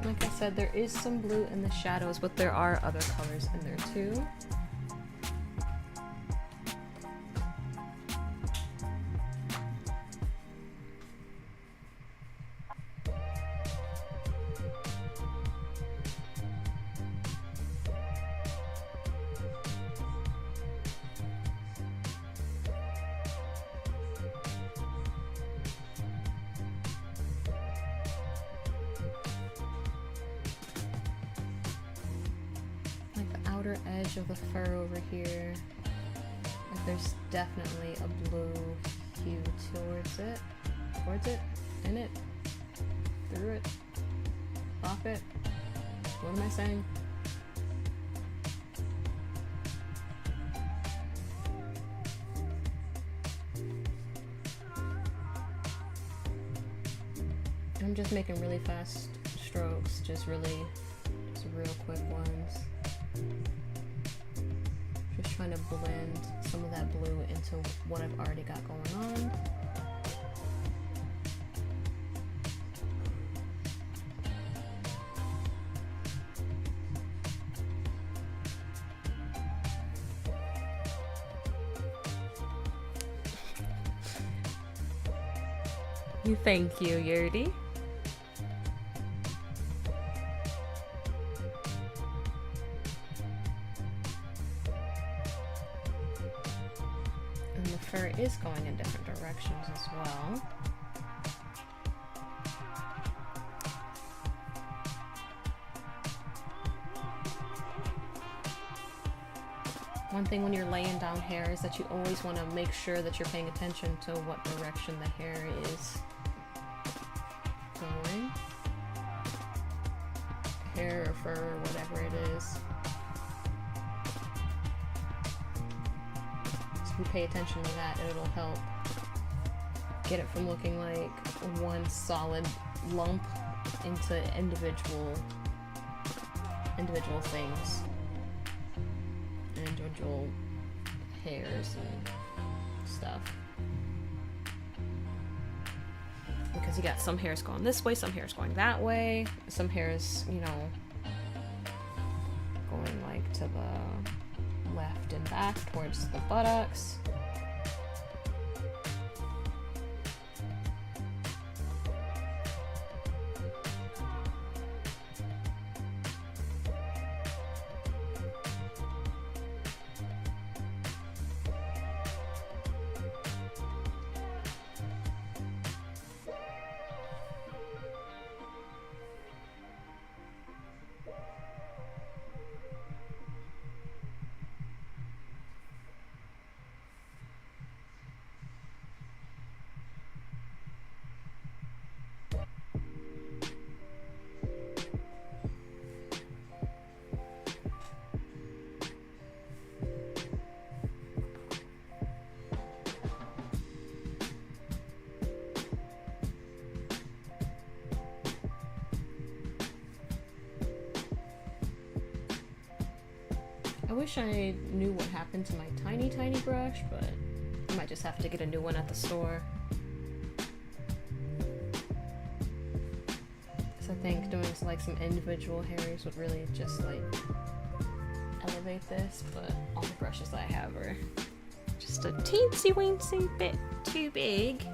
Like I said, there is some blue in the shadows, but there are other colors in there too. Edge of the fur over here, like there's definitely a blue hue towards it, in it, through it, off it. What am I saying? I'm just making really fast strokes, just real quick ones. Just trying to blend some of that blue into what I've already got going on. Thank you, Yurdi. And the fur is going in different directions as well. One thing when you're laying down hair is that you always want to make sure that you're paying attention to what direction the hair is going. Hair or fur or whatever it is. So if you pay attention to that, it'll help get it from looking like one solid lump into individual things. Individual hairs and stuff. you got some hairs going this way, some hairs going that way, some hairs, you know, going like to the left and back towards the buttocks. I wish I knew what happened to my tiny brush, but I might just have to get a new one at the store. Because I think doing like some individual hairs would really just like elevate this, but all the brushes I have are just a teensy weensy bit too big.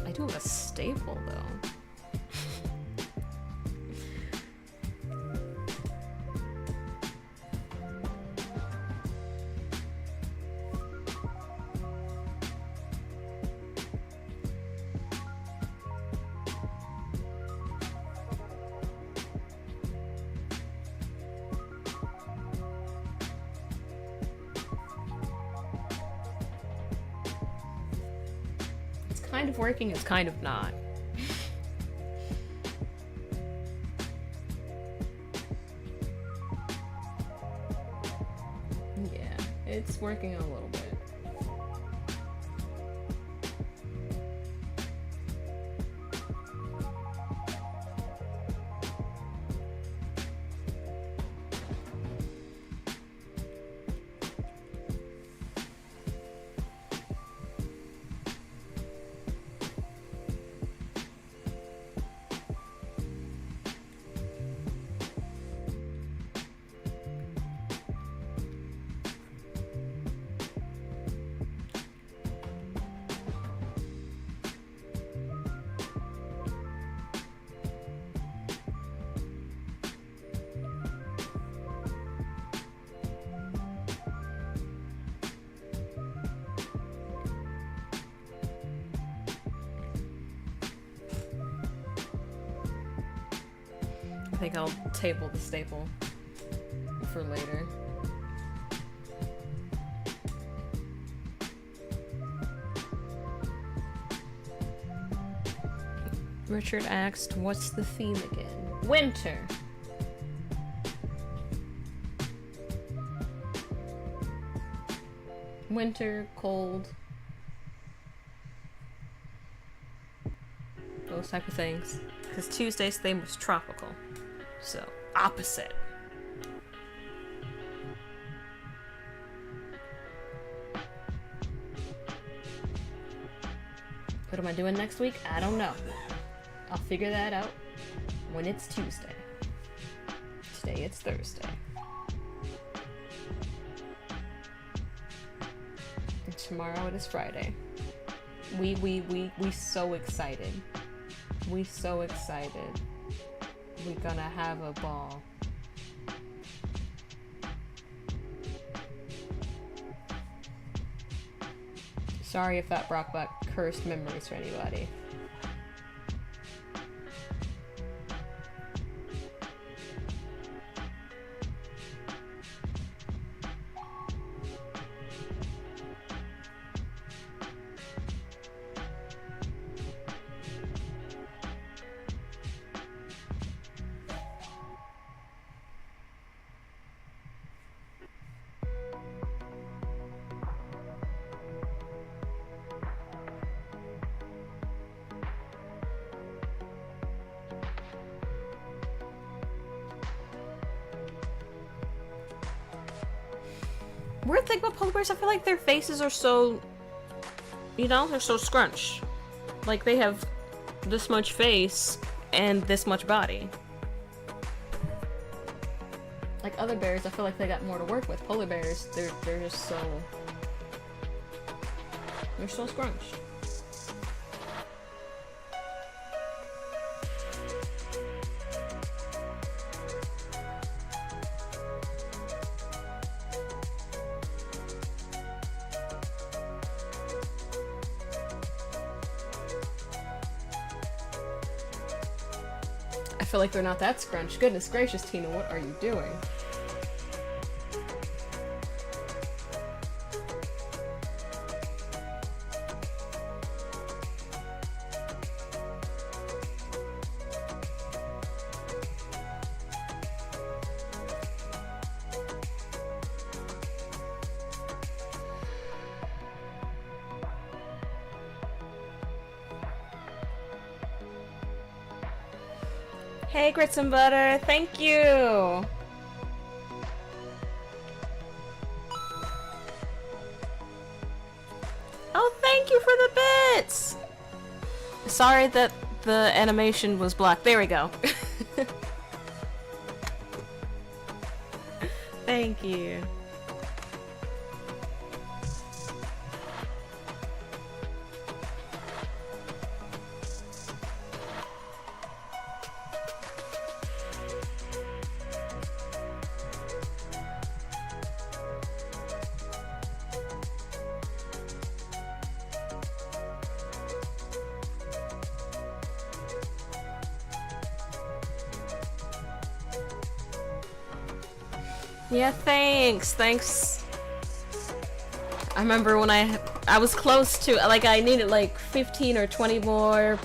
I do have a staple though. Kind of working, it's kind of not. Yeah, it's working a little bit. I think I'll table the staple for later. Richard asked, what's the theme again? Winter! Winter, cold. Those type of things. Because Tuesday's theme was tropical. So, opposite. What am I doing next week? I don't know. I'll figure that out when it's Tuesday. Today it's Thursday. And tomorrow it is Friday. We so excited. We so excited. We're gonna have a ball. Sorry if that brought back cursed memories for anybody. Weird thing about polar bears, I feel like their faces are so, you know, they're so scrunched. Like, they have this much face and this much body. Like other bears, I feel like they got more to work with. Polar bears, they're just so... They're so scrunched. I feel like they're not that scrunched. Goodness gracious, Tina, what are you doing? Hey, Grits and Butter, thank you! Oh, thank you for the bits! Sorry that the animation was black. There we go. Thank you. Yeah, thanks. I remember when I was close to, like, I needed like 15 or 20 more,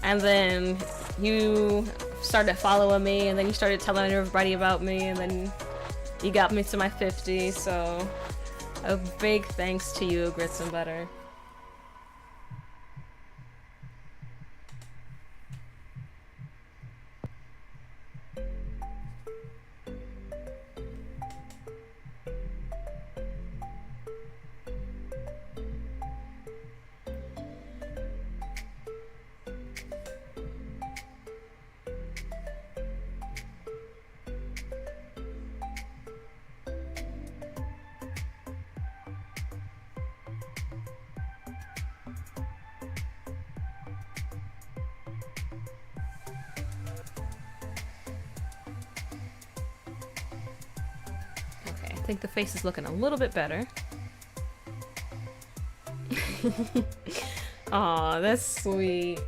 and then you started following me, and then you started telling everybody about me, and then you got me to my 50, so a big thanks to you, Grits and Butter. I think the face is looking a little bit better. Aw, that's sweet.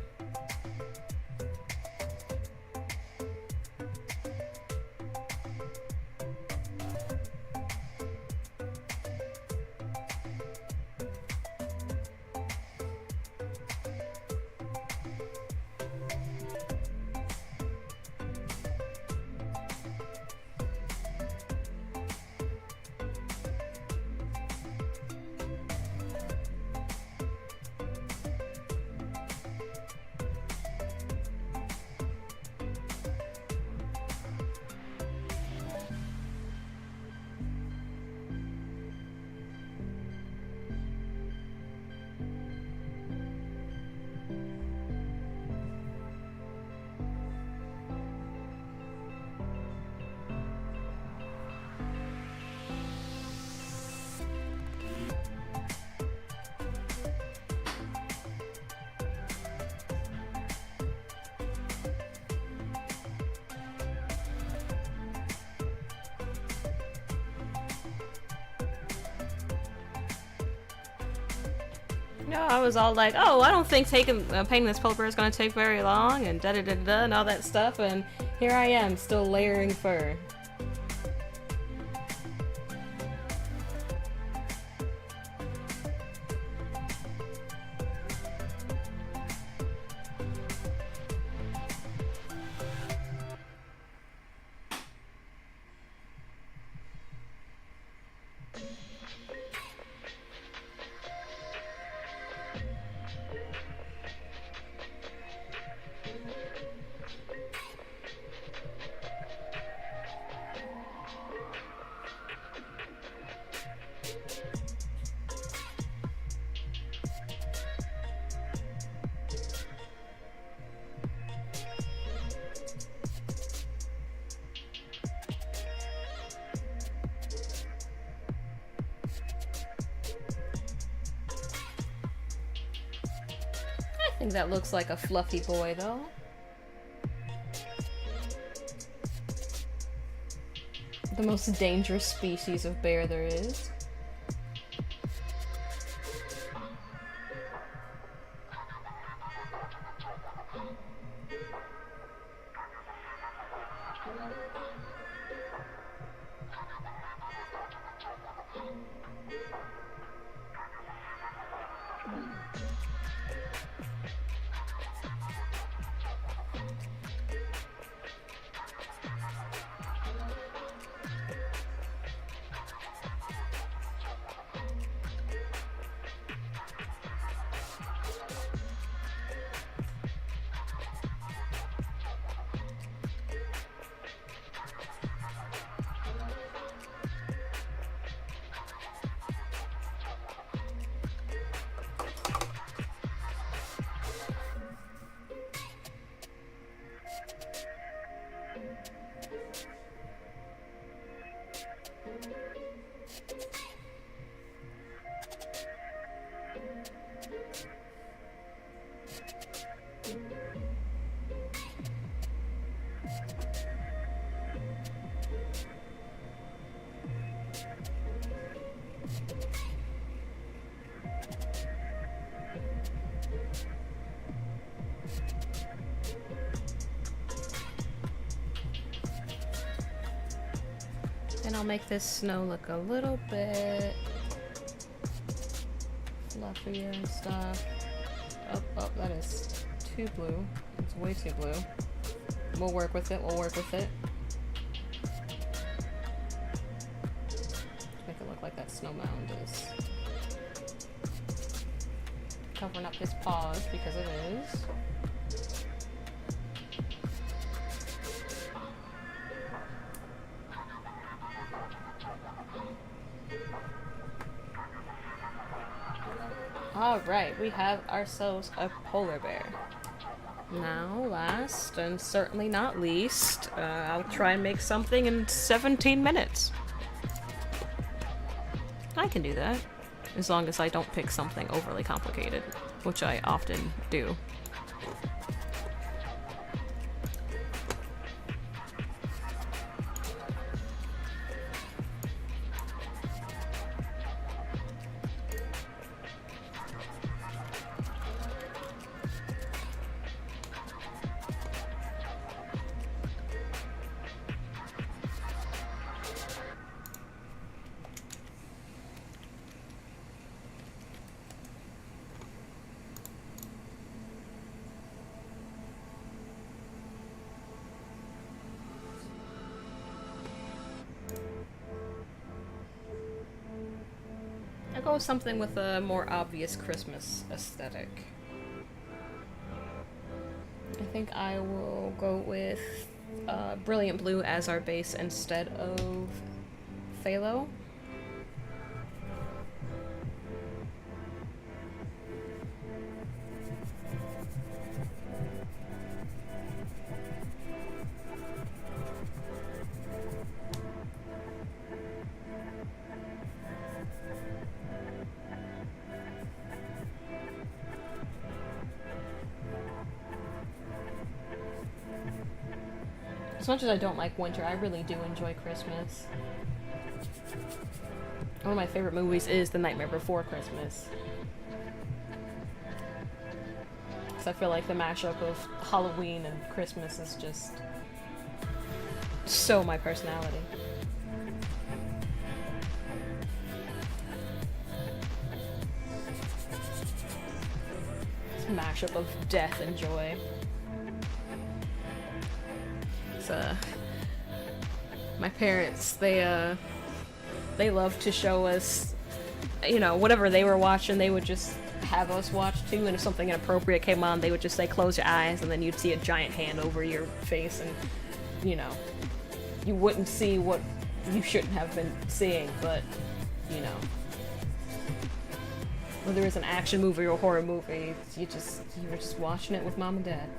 No, I was all like, oh, I don't think painting this polar bear is going to take very long, and da-da-da-da, and all that stuff, and here I am, still layering fur. think that looks like a fluffy boy, though. The most dangerous species of bear there is. And I'll make this snow look a little bit fluffier and stuff. Oh, that is too blue. It's way too blue. We'll work with it, we'll work with it. Make it look like that snow mound is covering up his paws, because it is. Alright, we have ourselves a polar bear. Now, last and certainly not least, I'll try and make something in 17 minutes. I can do that, as long as I don't pick something overly complicated, which I often do. I'll go with something with a more obvious Christmas aesthetic. I think I will go with Brilliant Blue as our base instead of Phthalo. As much as I don't like winter, I really do enjoy Christmas. One of my favorite movies is The Nightmare Before Christmas. So I feel like the mashup of Halloween and Christmas is just so my personality. It's a mashup of death and joy. My parents, they love to show us, you know, whatever they were watching, they would just have us watch too, and if something inappropriate came on, they would just say, close your eyes, and then you'd see a giant hand over your face, and, you know, you wouldn't see what you shouldn't have been seeing, but, you know, whether it's an action movie or a horror movie, you were just watching it with mom and dad.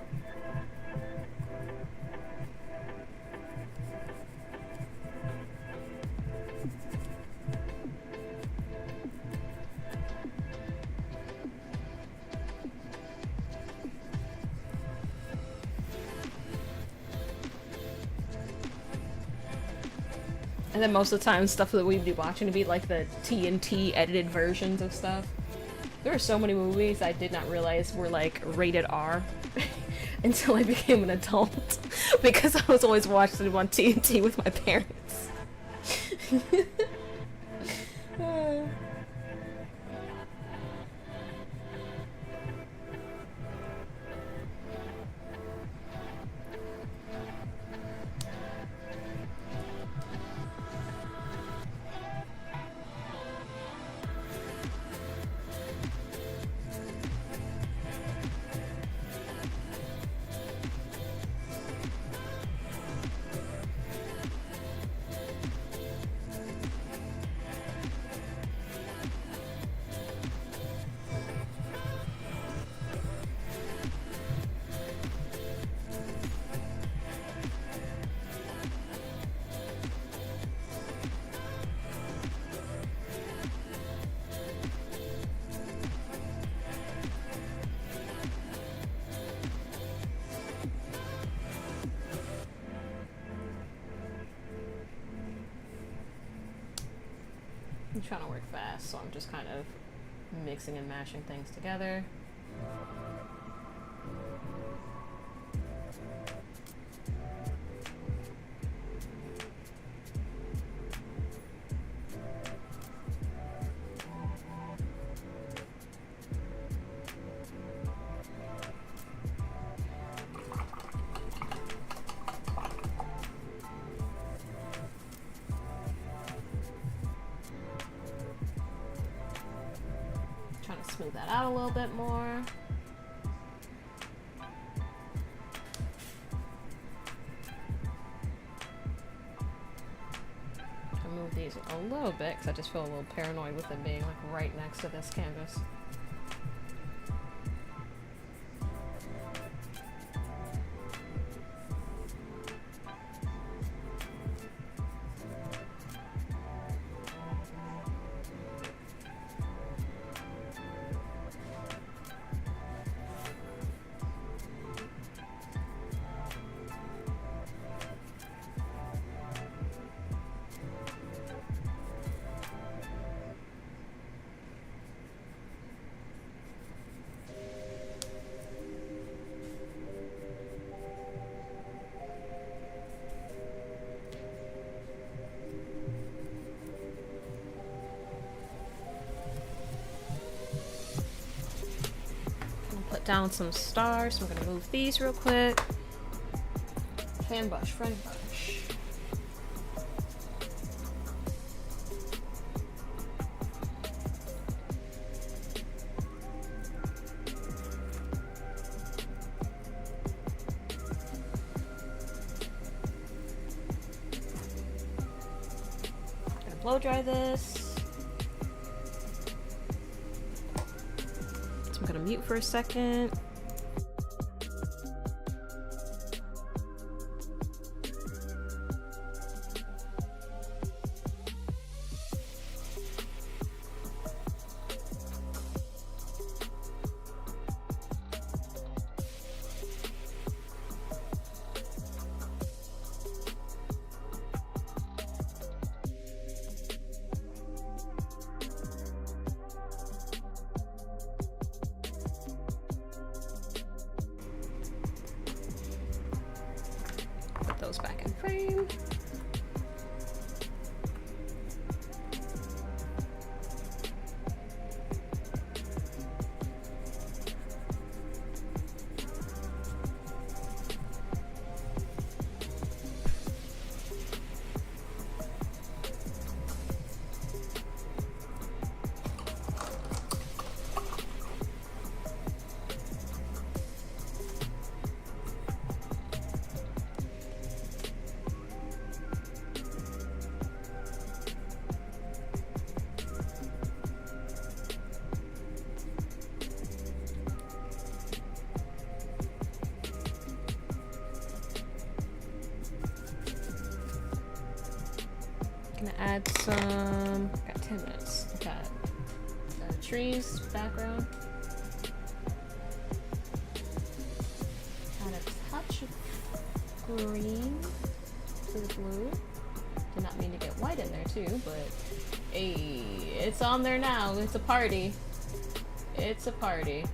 And then most of the time, stuff that we'd be watching would be like the TNT edited versions of stuff. There were so many movies I did not realize were like rated R until I became an adult because I was always watching them on TNT with my parents. I'm trying to work fast, so I'm just kind of mixing and mashing things together. Trying to smooth that out a little bit more. I move these a little bit because I just feel a little paranoid with them being like right next to this canvas. Down some stars, so I'm gonna move these real quick. Fan brush, friend brush. Gonna blow dry this. I'm gonna mute for a second. Those back in frame. Gonna add some, got 10 minutes, got trees background. Add a touch of green to the blue. Did not mean to get white in there too, but hey, it's on there now. It's a party. It's a party.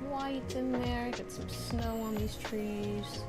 White in there, get some snow on these trees.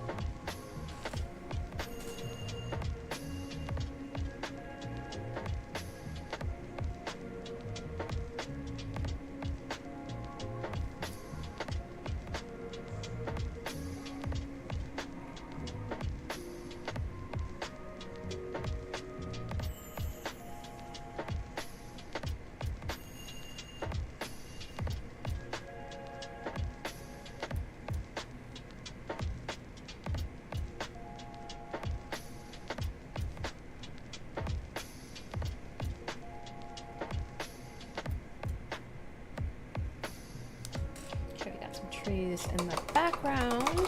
Trees in the background.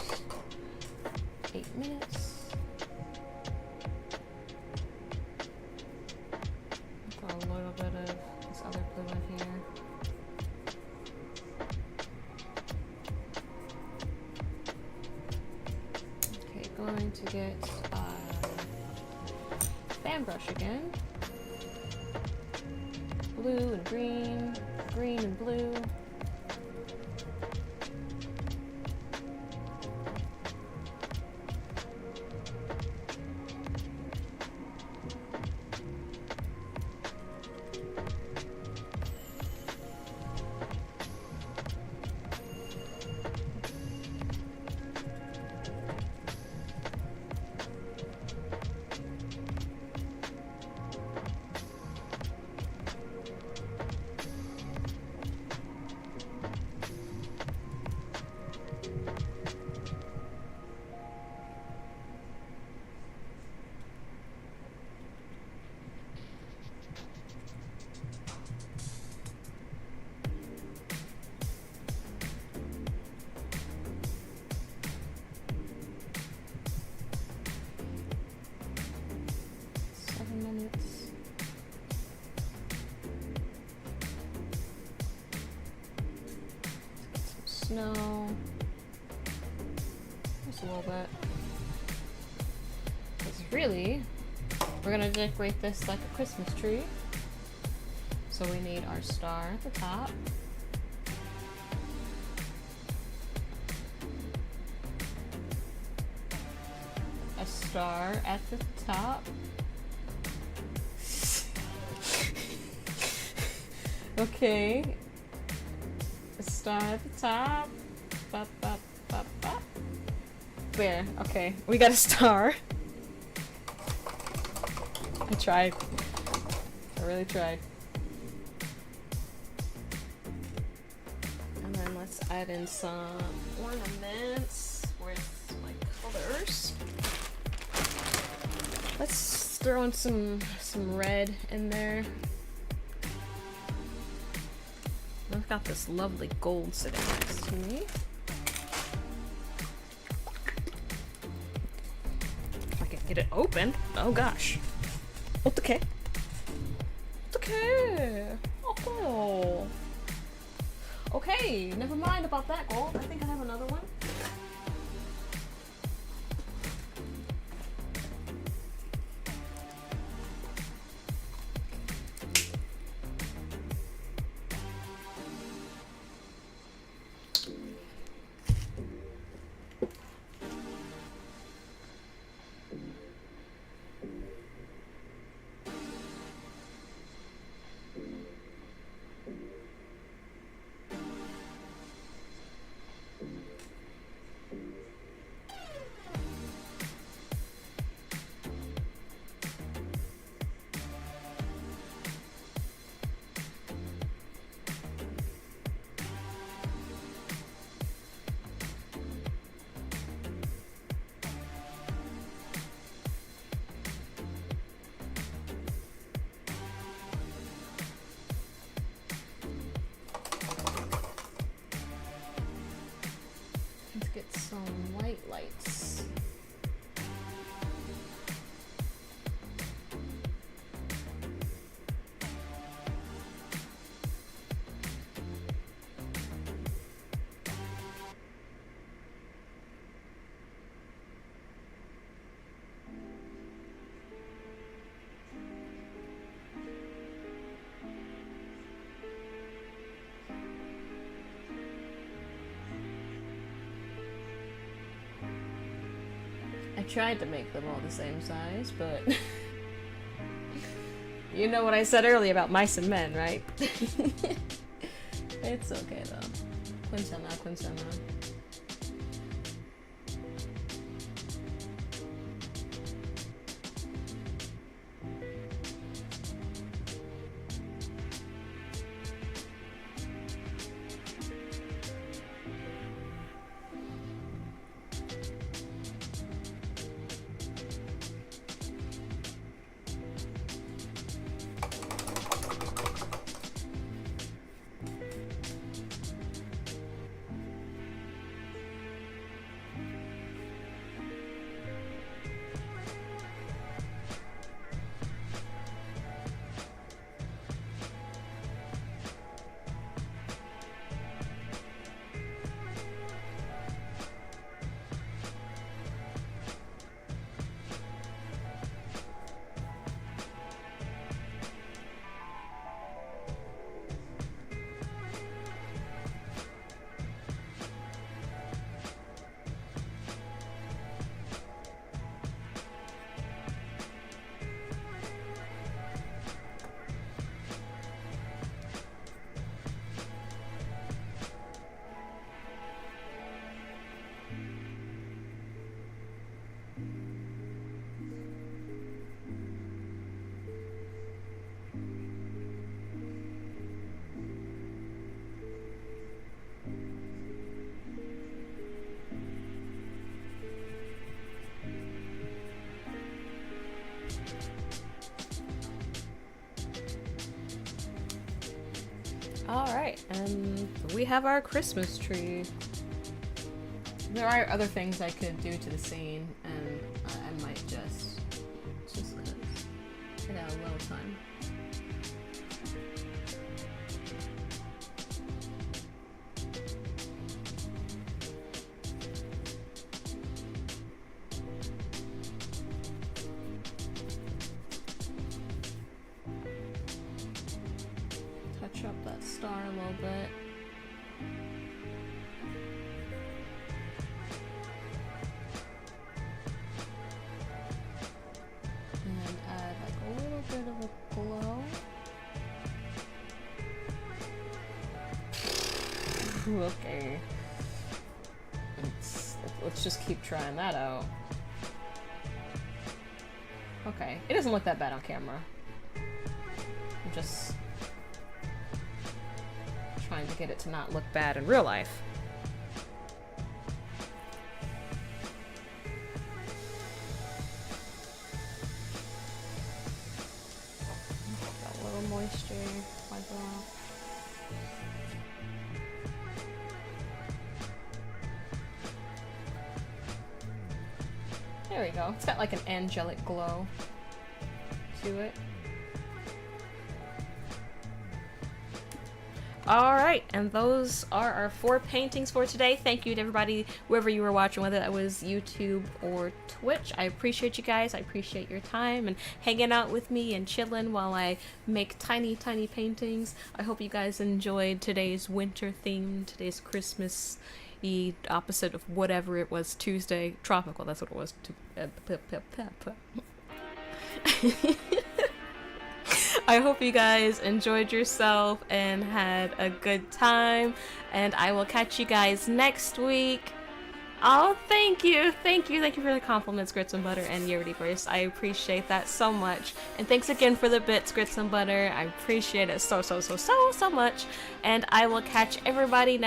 8 minutes. Throw a little bit of this other blue in here. Okay, going to get fan brush again. Blue and green, green and blue. Snow. Just a little bit. Because really, we're gonna decorate this like a Christmas tree. So we need our star at the top. A star at the top. Okay. A star at the top. Bop, bop, bop, bop. There. Okay. We got a star. I tried. I really tried. And then let's add in some ornaments with like colors. Let's throw in some red in there. I've got this lovely gold sitting next to me. If I can get it open. Oh gosh. Okay. Okay. Oh. Okay, never mind about that gold. I think I have another one. paint lights. I tried to make them all the same size, but you know what I said earlier about mice and men, right? It's okay though. Quintana, Quintana. Alright, and we have our Christmas tree. There are other things I could do to the scene, and I might just because I got a little time. Touch up that star a little bit. And add like a little bit of a glow. Okay. Let's just keep trying that out. Okay, it doesn't look that bad on camera. I'm just trying to get it to not look bad in real life. Got a little moisture, wipe it off. There we go. It's got like an angelic glow to it. Alright, and those are our 4 paintings for today. Thank you to everybody, wherever you were watching, whether that was YouTube or Twitch. I appreciate you guys. I appreciate your time and hanging out with me and chilling while I make tiny, tiny paintings. I hope you guys enjoyed today's winter theme, today's Christmas opposite of whatever it was, Tuesday. Tropical, that's what it was. I hope you guys enjoyed yourself and had a good time, and I will catch you guys next week. Oh, thank you for the compliments, Grits and Butter and Yuriverse. I appreciate that so much, and thanks again for the bits, Grits and Butter. I appreciate it so much, and I will catch everybody next